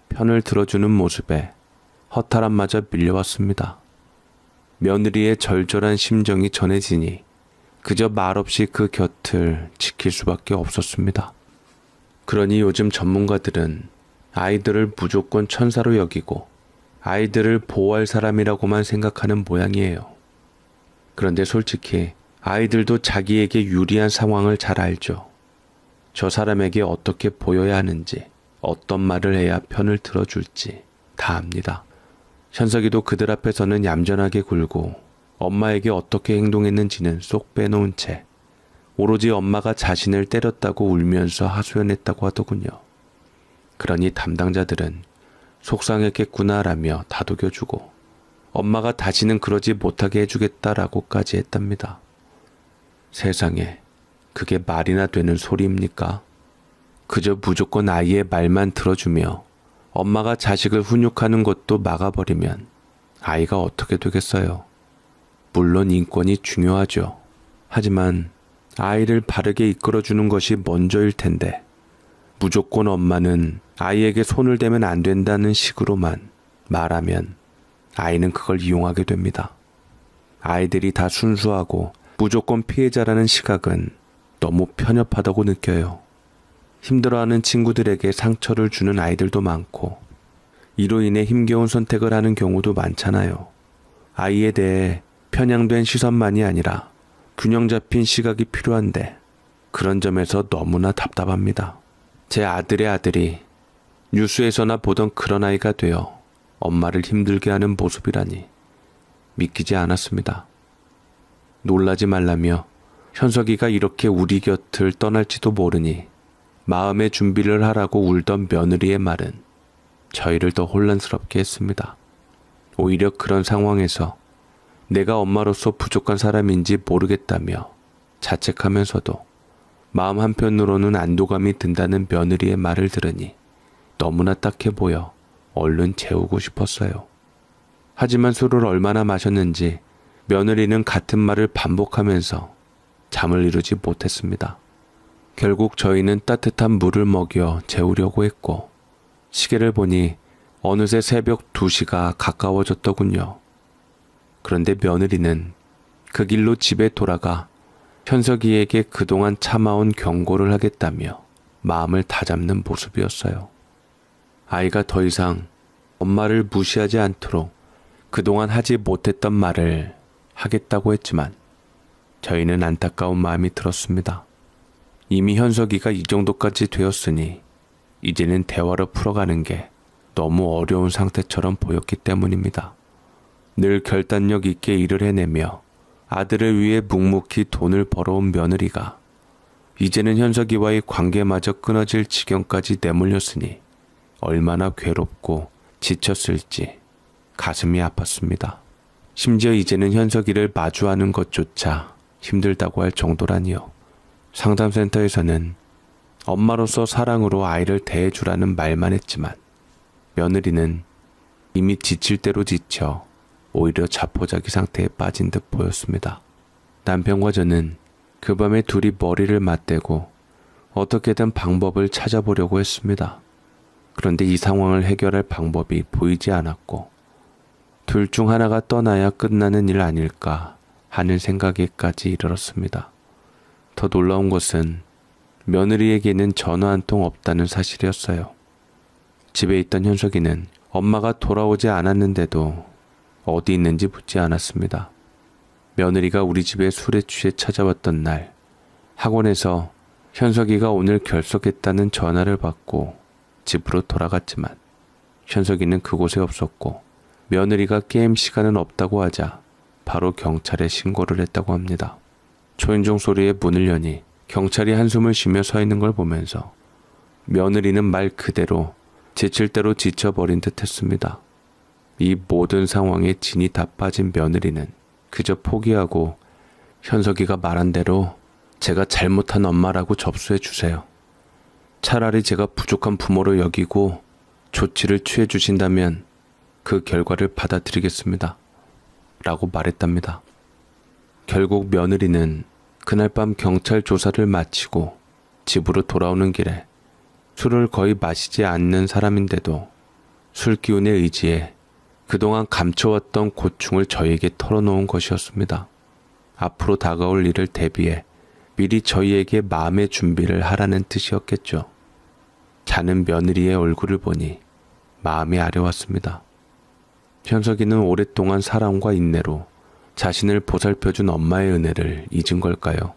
편을 들어주는 모습에 허탈함마저 밀려왔습니다. 며느리의 절절한 심정이 전해지니 그저 말없이 그 곁을 지킬 수밖에 없었습니다. 그러니 요즘 전문가들은 아이들을 무조건 천사로 여기고 아이들을 보호할 사람이라고만 생각하는 모양이에요. 그런데 솔직히 아이들도 자기에게 유리한 상황을 잘 알죠. 저 사람에게 어떻게 보여야 하는지, 어떤 말을 해야 편을 들어줄지 다 압니다. 현석이도 그들 앞에서는 얌전하게 굴고 엄마에게 어떻게 행동했는지는 쏙 빼놓은 채 오로지 엄마가 자신을 때렸다고 울면서 하소연했다고 하더군요. 그러니 담당자들은 속상했겠구나라며 다독여주고 엄마가 다시는 그러지 못하게 해주겠다라고까지 했답니다. 세상에 그게 말이나 되는 소리입니까? 그저 무조건 아이의 말만 들어주며 엄마가 자식을 훈육하는 것도 막아버리면 아이가 어떻게 되겠어요? 물론 인권이 중요하죠. 하지만 아이를 바르게 이끌어주는 것이 먼저일 텐데 무조건 엄마는 아이에게 손을 대면 안 된다는 식으로만 말하면 아이는 그걸 이용하게 됩니다. 아이들이 다 순수하고 무조건 피해자라는 시각은 너무 편협하다고 느껴요. 힘들어하는 친구들에게 상처를 주는 아이들도 많고 이로 인해 힘겨운 선택을 하는 경우도 많잖아요. 아이에 대해 편향된 시선만이 아니라 균형 잡힌 시각이 필요한데 그런 점에서 너무나 답답합니다. 제 아들의 아들이 뉴스에서나 보던 그런 아이가 되어 엄마를 힘들게 하는 모습이라니 믿기지 않았습니다. 놀라지 말라며 현석이가 이렇게 우리 곁을 떠날지도 모르니 마음의 준비를 하라고 울던 며느리의 말은 저희를 더 혼란스럽게 했습니다. 오히려 그런 상황에서 내가 엄마로서 부족한 사람인지 모르겠다며 자책하면서도 마음 한편으로는 안도감이 든다는 며느리의 말을 들으니 너무나 딱해 보여 얼른 재우고 싶었어요. 하지만 술을 얼마나 마셨는지 며느리는 같은 말을 반복하면서 잠을 이루지 못했습니다. 결국 저희는 따뜻한 물을 먹여 재우려고 했고 시계를 보니 어느새 새벽 2시가 가까워졌더군요. 그런데 며느리는 그 길로 집에 돌아가 현석이에게 그동안 참아온 경고를 하겠다며 마음을 다잡는 모습이었어요. 아이가 더 이상 엄마를 무시하지 않도록 그동안 하지 못했던 말을 하겠다고 했지만 저희는 안타까운 마음이 들었습니다. 이미 현석이가 이 정도까지 되었으니 이제는 대화로 풀어가는 게 너무 어려운 상태처럼 보였기 때문입니다. 늘 결단력 있게 일을 해내며 아들을 위해 묵묵히 돈을 벌어온 며느리가 이제는 현석이와의 관계마저 끊어질 지경까지 내몰렸으니 얼마나 괴롭고 지쳤을지 가슴이 아팠습니다. 심지어 이제는 현석이를 마주하는 것조차 힘들다고 할 정도라니요. 상담센터에서는 엄마로서 사랑으로 아이를 대해주라는 말만 했지만 며느리는 이미 지칠 대로 지쳐 오히려 자포자기 상태에 빠진 듯 보였습니다. 남편과 저는 그 밤에 둘이 머리를 맞대고 어떻게든 방법을 찾아보려고 했습니다. 그런데 이 상황을 해결할 방법이 보이지 않았고 둘 중 하나가 떠나야 끝나는 일 아닐까 하는 생각에까지 이르렀습니다. 더 놀라운 것은 며느리에게는 전화 한 통 없다는 사실이었어요. 집에 있던 현석이는 엄마가 돌아오지 않았는데도 어디 있는지 묻지 않았습니다. 며느리가 우리 집에 술에 취해 찾아왔던 날 학원에서 현석이가 오늘 결석했다는 전화를 받고 집으로 돌아갔지만 현석이는 그곳에 없었고 며느리가 게임 시간은 없다고 하자 바로 경찰에 신고를 했다고 합니다. 초인종 소리에 문을 여니 경찰이 한숨을 쉬며 서 있는 걸 보면서 며느리는 말 그대로 지칠 대로 지쳐버린 듯 했습니다. 이 모든 상황에 진이 다 빠진 며느리는 그저 포기하고 현석이가 말한 대로 제가 잘못한 엄마라고 접수해 주세요. 차라리 제가 부족한 부모로 여기고 조치를 취해 주신다면 그 결과를 받아들이겠습니다. 라고 말했답니다. 결국 며느리는 그날 밤 경찰 조사를 마치고 집으로 돌아오는 길에 술을 거의 마시지 않는 사람인데도 술 기운에 의지해 그동안 감춰왔던 고충을 저희에게 털어놓은 것이었습니다. 앞으로 다가올 일을 대비해 미리 저희에게 마음의 준비를 하라는 뜻이었겠죠. 자는 며느리의 얼굴을 보니 마음이 아려왔습니다. 현석이는 오랫동안 사랑과 인내로 자신을 보살펴준 엄마의 은혜를 잊은 걸까요?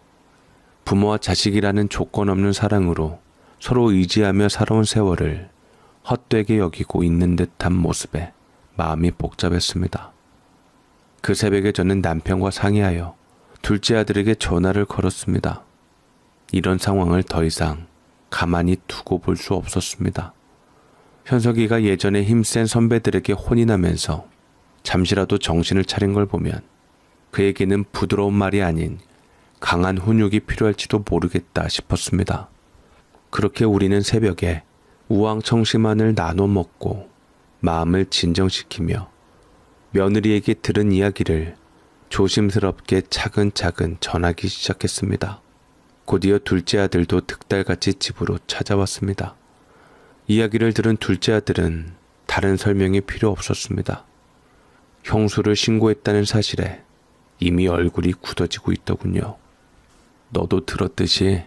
부모와 자식이라는 조건 없는 사랑으로 서로 의지하며 살아온 세월을 헛되게 여기고 있는 듯한 모습에 마음이 복잡했습니다. 그 새벽에 저는 남편과 상의하여 둘째 아들에게 전화를 걸었습니다. 이런 상황을 더 이상 가만히 두고 볼 수 없었습니다. 현석이가 예전에 힘센 선배들에게 혼인하면서 잠시라도 정신을 차린 걸 보면 그에게는 부드러운 말이 아닌 강한 훈육이 필요할지도 모르겠다 싶었습니다. 그렇게 우리는 새벽에 우황청심환을 나눠 먹고 마음을 진정시키며 며느리에게 들은 이야기를 조심스럽게 차근차근 전하기 시작했습니다. 곧이어 둘째 아들도 득달같이 집으로 찾아왔습니다. 이야기를 들은 둘째 아들은 다른 설명이 필요 없었습니다. 형수를 신고했다는 사실에 이미 얼굴이 굳어지고 있더군요. 너도 들었듯이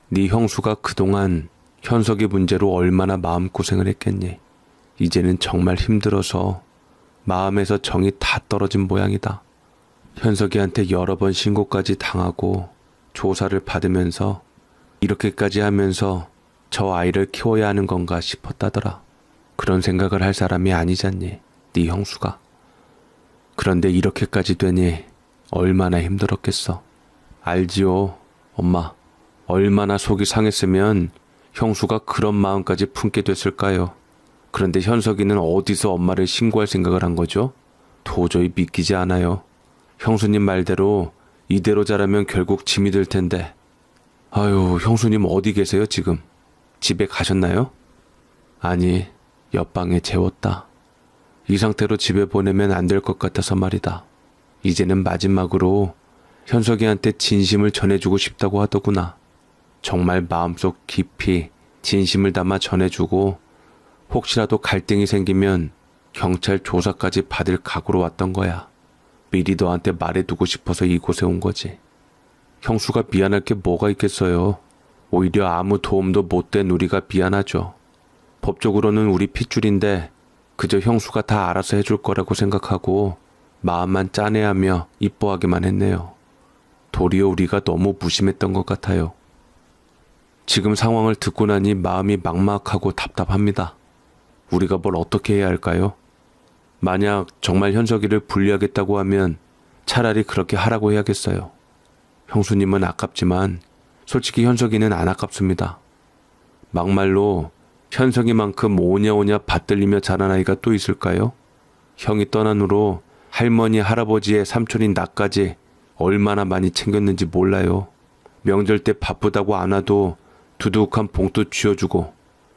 네 형수가 그동안 현석이 문제로 얼마나 마음고생을 했겠니? 이제는 정말 힘들어서 마음에서 정이 다 떨어진 모양이다. 현석이한테 여러 번 신고까지 당하고 조사를 받으면서 이렇게까지 하면서 저 아이를 키워야 하는 건가 싶었다더라. 그런 생각을 할 사람이 아니잖니, 네 형수가. 그런데 이렇게까지 되니 얼마나 힘들었겠어. 알지요, 엄마. 얼마나 속이 상했으면 형수가 그런 마음까지 품게 됐을까요? 그런데 현석이는 어디서 엄마를 신고할 생각을 한 거죠? 도저히 믿기지 않아요. 형수님 말대로 이대로 자라면 결국 짐이 될 텐데. 아유, 형수님 어디 계세요 지금? 집에 가셨나요? 아니, 옆방에 재웠다. 이 상태로 집에 보내면 안 될 것 같아서 말이다. 이제는 마지막으로 현석이한테 진심을 전해주고 싶다고 하더구나. 정말 마음속 깊이 진심을 담아 전해주고 혹시라도 갈등이 생기면 경찰 조사까지 받을 각오로 왔던 거야. 미리 너한테 말해두고 싶어서 이곳에 온 거지. 형수가 미안할 게 뭐가 있겠어요. 오히려 아무 도움도 못 된 우리가 미안하죠. 법적으로는 우리 핏줄인데 그저 형수가 다 알아서 해줄 거라고 생각하고 마음만 짠해하며 이뻐하기만 했네요. 도리어 우리가 너무 무심했던 것 같아요. 지금 상황을 듣고 나니 마음이 막막하고 답답합니다. 우리가 뭘 어떻게 해야 할까요? 만약 정말 현석이를 분리하겠다고 하면 차라리 그렇게 하라고 해야겠어요. 형수님은 아깝지만 솔직히 현석이는 안 아깝습니다. 막말로 현석이만큼 오냐오냐 받들리며 자란 아이가 또 있을까요? 형이 떠난 후로 할머니, 할아버지의 삼촌인 나까지 얼마나 많이 챙겼는지 몰라요. 명절 때 바쁘다고 안 와도 두둑한 봉투 쥐어주고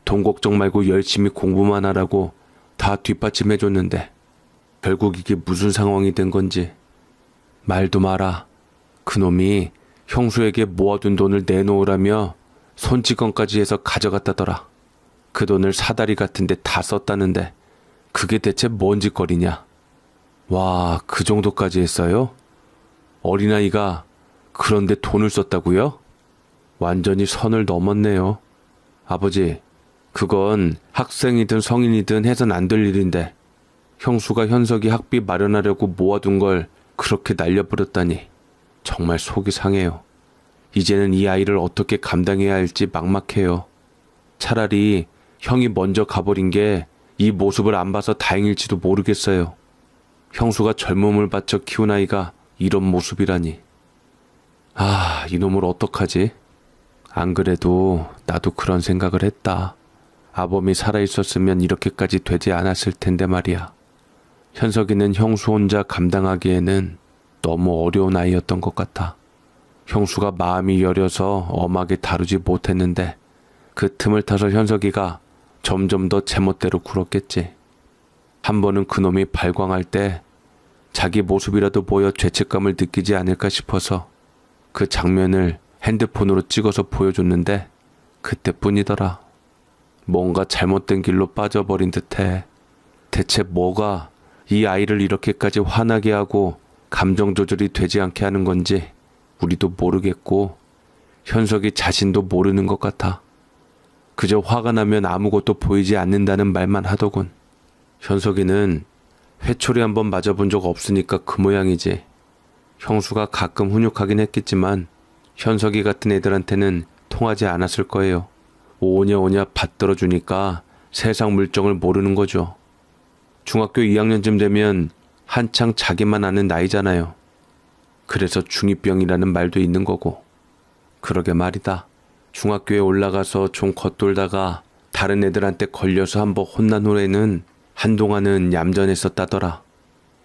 돈 걱정 말고 열심히 공부만 하라고 다 뒷받침해줬는데 결국 이게 무슨 상황이 된 건지. 말도 마라. 그놈이 형수에게 모아둔 돈을 내놓으라며 손찌검까지 해서 가져갔다더라. 그 돈을 사다리 같은데 다 썼다는데 그게 대체 뭔 짓거리냐. 와, 그 정도까지 했어요? 어린아이가 그런데 돈을 썼다고요? 완전히 선을 넘었네요. 아버지, 그건 학생이든 성인이든 해선 안 될 일인데 형수가 현석이 학비 마련하려고 모아둔 걸 그렇게 날려버렸다니 정말 속이 상해요. 이제는 이 아이를 어떻게 감당해야 할지 막막해요. 차라리 형이 먼저 가버린 게 이 모습을 안 봐서 다행일지도 모르겠어요. 형수가 젊음을 바쳐 키운 아이가 이런 모습이라니. 아, 이놈을 어떡하지? 안 그래도 나도 그런 생각을 했다. 아범이 살아있었으면 이렇게까지 되지 않았을 텐데 말이야. 현석이는 형수 혼자 감당하기에는 너무 어려운 아이였던 것 같아. 형수가 마음이 여려서 엄하게 다루지 못했는데 그 틈을 타서 현석이가 점점 더 제멋대로 굴었겠지. 한 번은 그놈이 발광할 때 자기 모습이라도 보여 죄책감을 느끼지 않을까 싶어서 그 장면을 핸드폰으로 찍어서 보여줬는데 그때뿐이더라. 뭔가 잘못된 길로 빠져버린 듯해. 대체 뭐가 이 아이를 이렇게까지 화나게 하고 감정 조절이 되지 않게 하는 건지 우리도 모르겠고 현석이 자신도 모르는 것 같아. 그저 화가 나면 아무것도 보이지 않는다는 말만 하더군. 현석이는 회초리 한번 맞아본 적 없으니까 그 모양이지. 형수가 가끔 훈육하긴 했겠지만 현석이 같은 애들한테는 통하지 않았을 거예요. 오냐오냐 받들어주니까 세상 물정을 모르는 거죠. 중학교 2학년쯤 되면 한창 자기만 아는 나이잖아요. 그래서 중2병이라는 말도 있는 거고. 그러게 말이다. 중학교에 올라가서 좀 겉돌다가 다른 애들한테 걸려서 한번 혼난 후에는 한동안은 얌전했었다더라.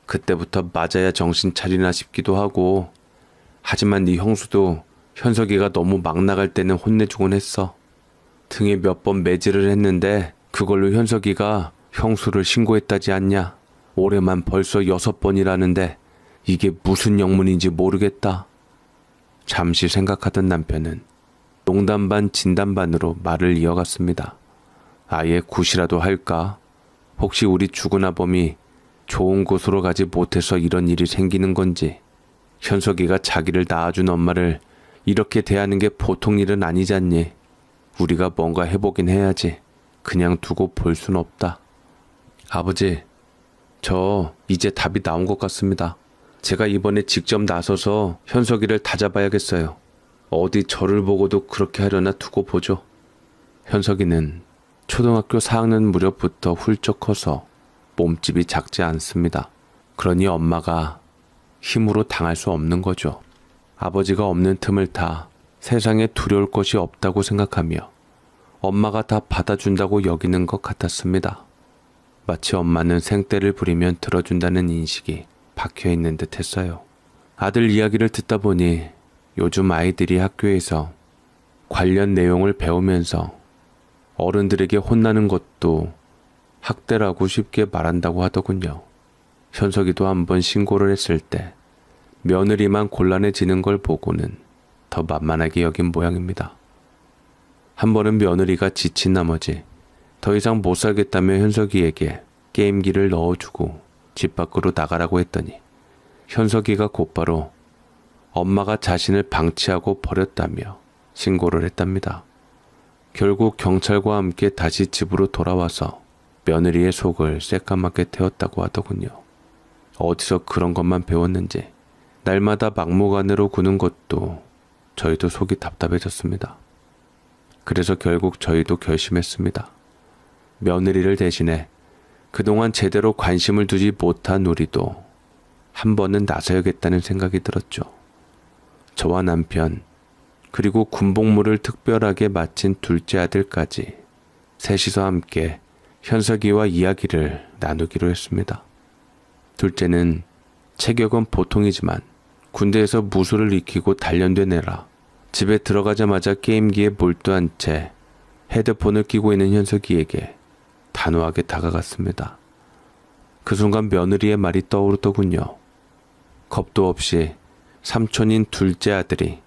그때부터 맞아야 정신 차리나 싶기도 하고. 하지만 네 형수도 현석이가 너무 막 나갈 때는 혼내주곤 했어. 등에 몇 번 매질을 했는데 그걸로 현석이가 형수를 신고했다지 않냐. 올해만 벌써 6번이라는데 이게 무슨 영문인지 모르겠다. 잠시 생각하던 남편은 농담 반 진담 반으로 말을 이어갔습니다. 아예 굿이라도 할까? 혹시 우리 죽은 아범이 좋은 곳으로 가지 못해서 이런 일이 생기는 건지. 현석이가 자기를 낳아준 엄마를 이렇게 대하는 게 보통 일은 아니잖니. 우리가 뭔가 해보긴 해야지. 그냥 두고 볼 순 없다. 아버지, 저 이제 답이 나온 것 같습니다. 제가 이번에 직접 나서서 현석이를 다잡아야겠어요. 어디 저를 보고도 그렇게 하려나 두고 보죠. 현석이는 초등학교 4학년 무렵부터 훌쩍 커서 몸집이 작지 않습니다. 그러니 엄마가 힘으로 당할 수 없는 거죠. 아버지가 없는 틈을 타 세상에 두려울 것이 없다고 생각하며 엄마가 다 받아준다고 여기는 것 같았습니다. 마치 엄마는 생떼를 부리면 들어준다는 인식이 박혀있는 듯 했어요. 아들 이야기를 듣다 보니 요즘 아이들이 학교에서 관련 내용을 배우면서 어른들에게 혼나는 것도 학대라고 쉽게 말한다고 하더군요. 현석이도 한번 신고를 했을 때 며느리만 곤란해지는 걸 보고는 더 만만하게 여긴 모양입니다. 한 번은 며느리가 지친 나머지 더 이상 못 살겠다며 현석이에게 게임기를 넣어주고 집 밖으로 나가라고 했더니 현석이가 곧바로 엄마가 자신을 방치하고 버렸다며 신고를 했답니다. 결국 경찰과 함께 다시 집으로 돌아와서 며느리의 속을 새까맣게 태웠다고 하더군요. 어디서 그런 것만 배웠는지 날마다 막무가내로 구는 것도 저희도 속이 답답해졌습니다. 그래서 결국 저희도 결심했습니다. 며느리를 대신해 그동안 제대로 관심을 두지 못한 우리도 한 번은 나서야겠다는 생각이 들었죠. 저와 남편, 그리고 군복무를 특별하게 마친 둘째 아들까지 셋이서 함께 현석이와 이야기를 나누기로 했습니다. 둘째는 체격은 보통이지만 군대에서 무술을 익히고 단련된 애라 집에 들어가자마자 게임기에 몰두한 채 헤드폰을 끼고 있는 현석이에게 단호하게 다가갔습니다. 그 순간 며느리의 말이 떠오르더군요. 겁도 없이 삼촌인 둘째 아들이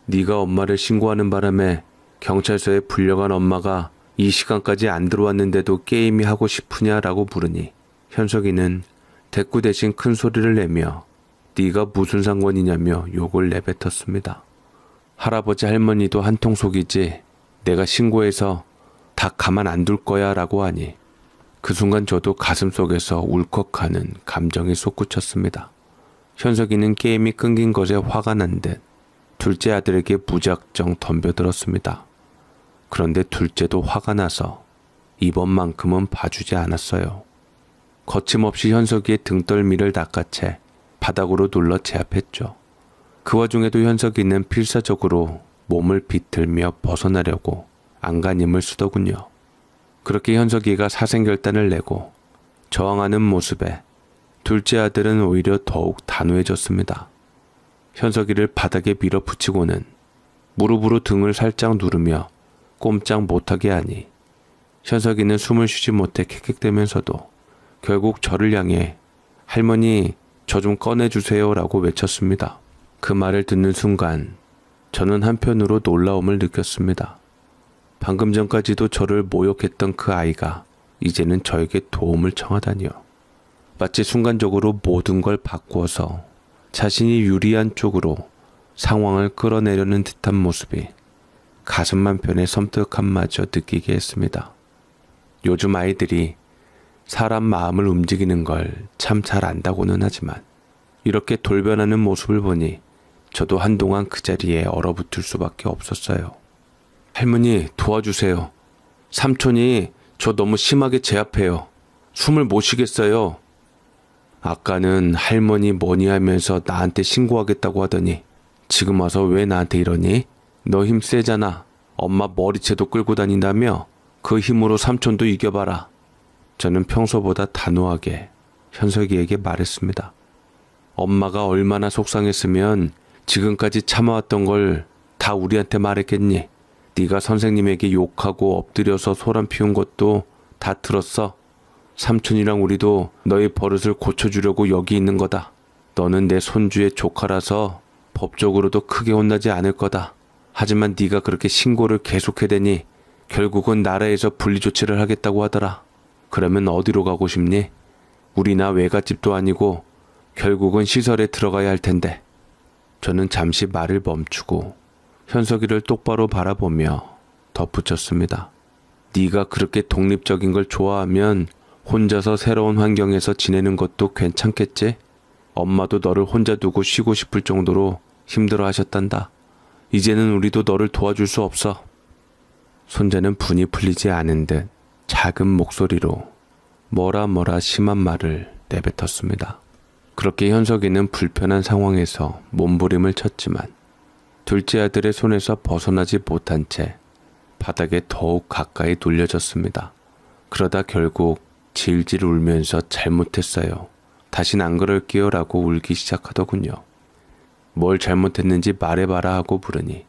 네가 엄마를 신고하는 바람에 경찰서에 불려간 엄마가 이 시간까지 안 들어왔는데도 게임이 하고 싶으냐라고 물으니 현석이는 대꾸 대신 큰 소리를 내며 네가 무슨 상관이냐며 욕을 내뱉었습니다. 할아버지 할머니도 한통 속이지 내가 신고해서 다 가만 안 둘 거야 라고 하니 그 순간 저도 가슴속에서 울컥하는 감정이 솟구쳤습니다. 현석이는 게임이 끊긴 것에 화가 난 듯 둘째 아들에게 무작정 덤벼들었습니다. 그런데 둘째도 화가 나서 이번만큼은 봐주지 않았어요. 거침없이 현석이의 등떨미를 낚아채 바닥으로 눌러 제압했죠. 그 와중에도 현석이는 필사적으로 몸을 비틀며 벗어나려고 안간힘을 쓰더군요. 그렇게 현석이가 사생결단을 내고 저항하는 모습에 둘째 아들은 오히려 더욱 단호해졌습니다. 현석이를 바닥에 밀어붙이고는 무릎으로 등을 살짝 누르며 꼼짝 못하게 하니 현석이는 숨을 쉬지 못해 킥킥대면서도 결국 저를 향해 할머니 저 좀 꺼내주세요 라고 외쳤습니다. 그 말을 듣는 순간 저는 한편으로 놀라움을 느꼈습니다. 방금 전까지도 저를 모욕했던 그 아이가 이제는 저에게 도움을 청하다니요. 마치 순간적으로 모든 걸 바꾸어서 자신이 유리한 쪽으로 상황을 끌어내려는 듯한 모습이 가슴만 편해 섬뜩함마저 느끼게 했습니다. 요즘 아이들이 사람 마음을 움직이는 걸 참 잘 안다고는 하지만 이렇게 돌변하는 모습을 보니 저도 한동안 그 자리에 얼어붙을 수밖에 없었어요. 할머니 도와주세요. 삼촌이 저 너무 심하게 제압해요. 숨을 못 쉬겠어요. 아까는 할머니 뭐니 하면서 나한테 신고하겠다고 하더니 지금 와서 왜 나한테 이러니? 너 힘 세잖아. 엄마 머리채도 끌고 다닌다며? 그 힘으로 삼촌도 이겨봐라. 저는 평소보다 단호하게 현석이에게 말했습니다. 엄마가 얼마나 속상했으면 지금까지 참아왔던 걸 다 우리한테 말했겠니? 네가 선생님에게 욕하고 엎드려서 소란 피운 것도 다 들었어. 삼촌이랑 우리도 너의 버릇을 고쳐주려고 여기 있는 거다. 너는 내 손주의 조카라서 법적으로도 크게 혼나지 않을 거다. 하지만 네가 그렇게 신고를 계속해대니 결국은 나라에서 분리조치를 하겠다고 하더라. 그러면 어디로 가고 싶니? 우리나 외갓집도 아니고 결국은 시설에 들어가야 할 텐데. 저는 잠시 말을 멈추고 현석이를 똑바로 바라보며 덧붙였습니다. 네가 그렇게 독립적인 걸 좋아하면 혼자서 새로운 환경에서 지내는 것도 괜찮겠지? 엄마도 너를 혼자 두고 쉬고 싶을 정도로 힘들어 하셨단다. 이제는 우리도 너를 도와줄 수 없어. 손자는 분이 풀리지 않은 듯 작은 목소리로 뭐라 심한 말을 내뱉었습니다. 그렇게 현석이는 불편한 상황에서 몸부림을 쳤지만 둘째 아들의 손에서 벗어나지 못한 채 바닥에 더욱 가까이 눌려졌습니다. 그러다 결국 질질 울면서 잘못했어요. 다신 안 그럴게요 라고 울기 시작하더군요. 뭘 잘못했는지 말해봐라 하고 부르니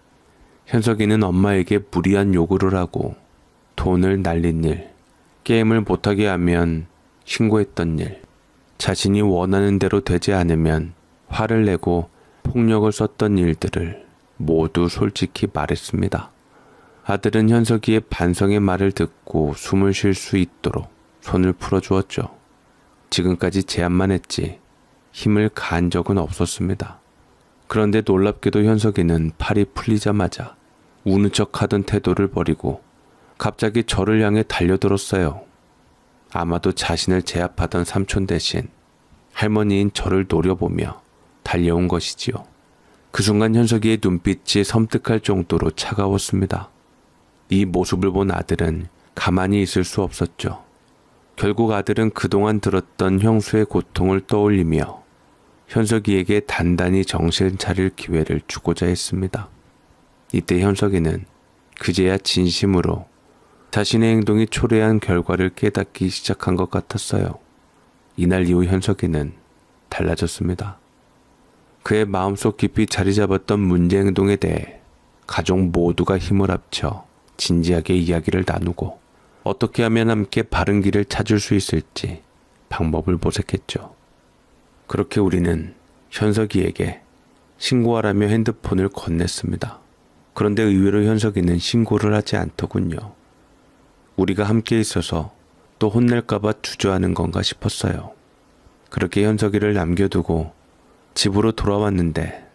현석이는 엄마에게 무리한 요구를 하고 돈을 날린 일, 게임을 못하게 하면 신고했던 일, 자신이 원하는 대로 되지 않으면 화를 내고 폭력을 썼던 일들을 모두 솔직히 말했습니다. 아들은 현석이의 반성의 말을 듣고 숨을 쉴 수 있도록 손을 풀어주었죠. 지금까지 제안만 했지 힘을 가한 적은 없었습니다. 그런데 놀랍게도 현석이는 팔이 풀리자마자 우는 척하던 태도를 버리고 갑자기 저를 향해 달려들었어요. 아마도 자신을 제압하던 삼촌 대신 할머니인 저를 노려보며 달려온 것이지요. 그 순간 현석이의 눈빛이 섬뜩할 정도로 차가웠습니다. 이 모습을 본 아들은 가만히 있을 수 없었죠. 결국 아들은 그동안 들었던 형수의 고통을 떠올리며 현석이에게 단단히 정신 차릴 기회를 주고자 했습니다. 이때 현석이는 그제야 진심으로 자신의 행동이 초래한 결과를 깨닫기 시작한 것 같았어요. 이날 이후 현석이는 달라졌습니다. 그의 마음속 깊이 자리 잡았던 문제 행동에 대해 가족 모두가 힘을 합쳐 진지하게 이야기를 나누고 어떻게 하면 함께 바른 길을 찾을 수 있을지 방법을 모색했죠. 그렇게 우리는 현석이에게 신고하라며 핸드폰을 건넸습니다. 그런데 의외로 현석이는 신고를 하지 않더군요. 우리가 함께 있어서 또 혼낼까봐 주저하는 건가 싶었어요. 그렇게 현석이를 남겨두고 집으로 돌아왔는데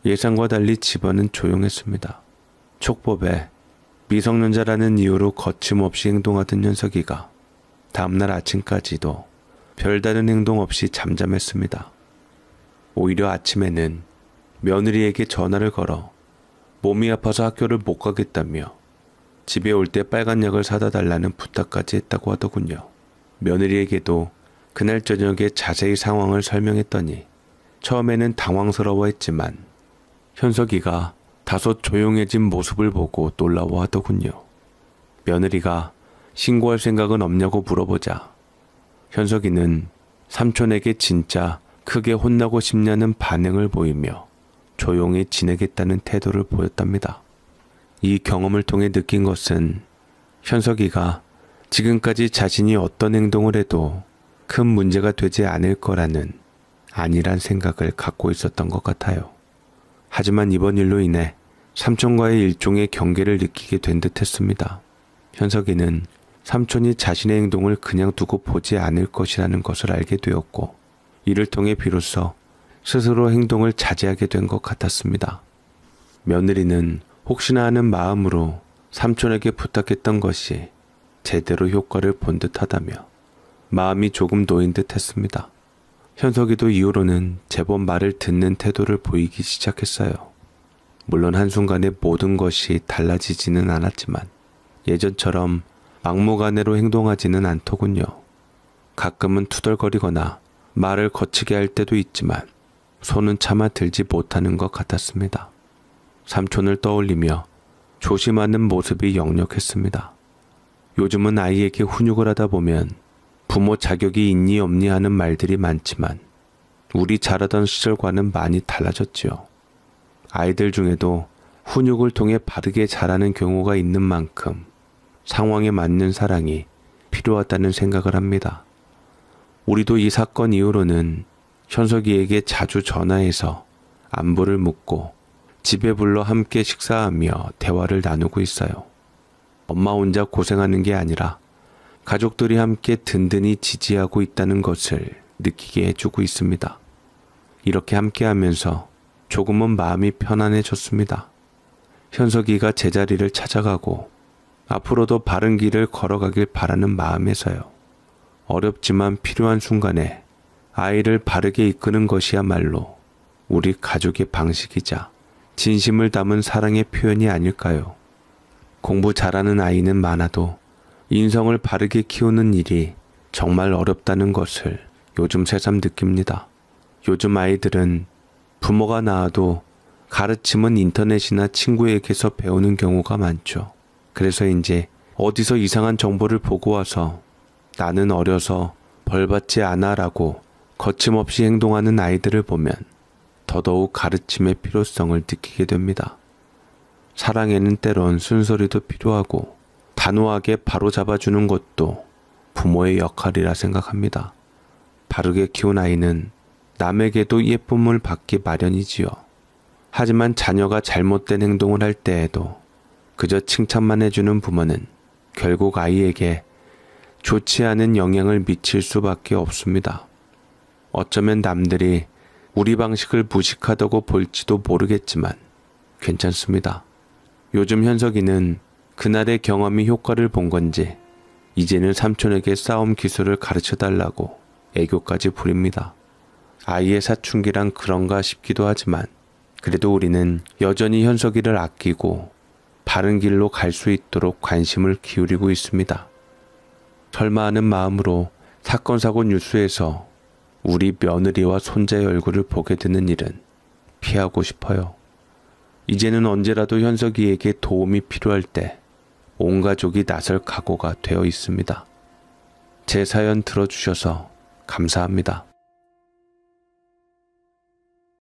예상과 달리 집안은 조용했습니다. 촉법에 미성년자라는 이유로 거침없이 행동하던 현석이가 다음날 아침까지도 별다른 행동 없이 잠잠했습니다. 오히려 아침에는 며느리에게 전화를 걸어 몸이 아파서 학교를 못 가겠다며 집에 올 때 빨간 약을 사다 달라는 부탁까지 했다고 하더군요. 며느리에게도 그날 저녁에 자세히 상황을 설명했더니 처음에는 당황스러워했지만 현석이가 다소 조용해진 모습을 보고 놀라워하더군요. 며느리가 신고할 생각은 없냐고 물어보자 현석이는 삼촌에게 진짜 크게 혼나고 싶냐는 반응을 보이며 조용히 지내겠다는 태도를 보였답니다. 이 경험을 통해 느낀 것은 현석이가 지금까지 자신이 어떤 행동을 해도 큰 문제가 되지 않을 거라는 안일한 생각을 갖고 있었던 것 같아요. 하지만 이번 일로 인해 삼촌과의 일종의 경계를 느끼게 된 듯 했습니다. 현석이는 삼촌이 자신의 행동을 그냥 두고 보지 않을 것이라는 것을 알게 되었고 이를 통해 비로소 스스로 행동을 자제하게 된 것 같았습니다. 며느리는 혹시나 하는 마음으로 삼촌에게 부탁했던 것이 제대로 효과를 본 듯하다며 마음이 조금 놓인 듯 했습니다. 현석이도 이후로는 제법 말을 듣는 태도를 보이기 시작했어요. 물론 한순간에 모든 것이 달라지지는 않았지만 예전처럼 막무가내로 행동하지는 않더군요. 가끔은 투덜거리거나 말을 거치게 할 때도 있지만 손은 차마 들지 못하는 것 같았습니다. 삼촌을 떠올리며 조심하는 모습이 역력했습니다. 요즘은 아이에게 훈육을 하다 보면 부모 자격이 있니 없니 하는 말들이 많지만 우리 자라던 시절과는 많이 달라졌지요. 아이들 중에도 훈육을 통해 바르게 자라는 경우가 있는 만큼 상황에 맞는 사랑이 필요하다는 생각을 합니다. 우리도 이 사건 이후로는 현석이에게 자주 전화해서 안부를 묻고 집에 불러 함께 식사하며 대화를 나누고 있어요. 엄마 혼자 고생하는 게 아니라 가족들이 함께 든든히 지지하고 있다는 것을 느끼게 해주고 있습니다. 이렇게 함께하면서 조금은 마음이 편안해졌습니다. 현석이가 제자리를 찾아가고 앞으로도 바른 길을 걸어가길 바라는 마음에서요. 어렵지만 필요한 순간에 아이를 바르게 이끄는 것이야말로 우리 가족의 방식이자 진심을 담은 사랑의 표현이 아닐까요? 공부 잘하는 아이는 많아도 인성을 바르게 키우는 일이 정말 어렵다는 것을 요즘 새삼 느낍니다. 요즘 아이들은 부모가 낳아도 가르침은 인터넷이나 친구에게서 배우는 경우가 많죠. 그래서 이제 어디서 이상한 정보를 보고 와서 나는 어려서 벌받지 않아 라고 거침없이 행동하는 아이들을 보면 더더욱 가르침의 필요성을 느끼게 됩니다. 사랑에는 때론 쓴소리도 필요하고 단호하게 바로잡아주는 것도 부모의 역할이라 생각합니다. 바르게 키운 아이는 남에게도 예쁨을 받기 마련이지요. 하지만 자녀가 잘못된 행동을 할 때에도 그저 칭찬만 해주는 부모는 결국 아이에게 좋지 않은 영향을 미칠 수밖에 없습니다. 어쩌면 남들이 우리 방식을 무식하다고 볼지도 모르겠지만 괜찮습니다. 요즘 현석이는 그날의 경험이 효과를 본 건지 이제는 삼촌에게 싸움 기술을 가르쳐달라고 애교까지 부립니다. 아이의 사춘기란 그런가 싶기도 하지만 그래도 우리는 여전히 현석이를 아끼고 바른 길로 갈 수 있도록 관심을 기울이고 있습니다. 설마 하는 마음으로 사건 사고 뉴스에서 우리 며느리와 손자의 얼굴을 보게 되는 일은 피하고 싶어요. 이제는 언제라도 현석이에게 도움이 필요할 때 온 가족이 나설 각오가 되어 있습니다. 제 사연 들어주셔서 감사합니다.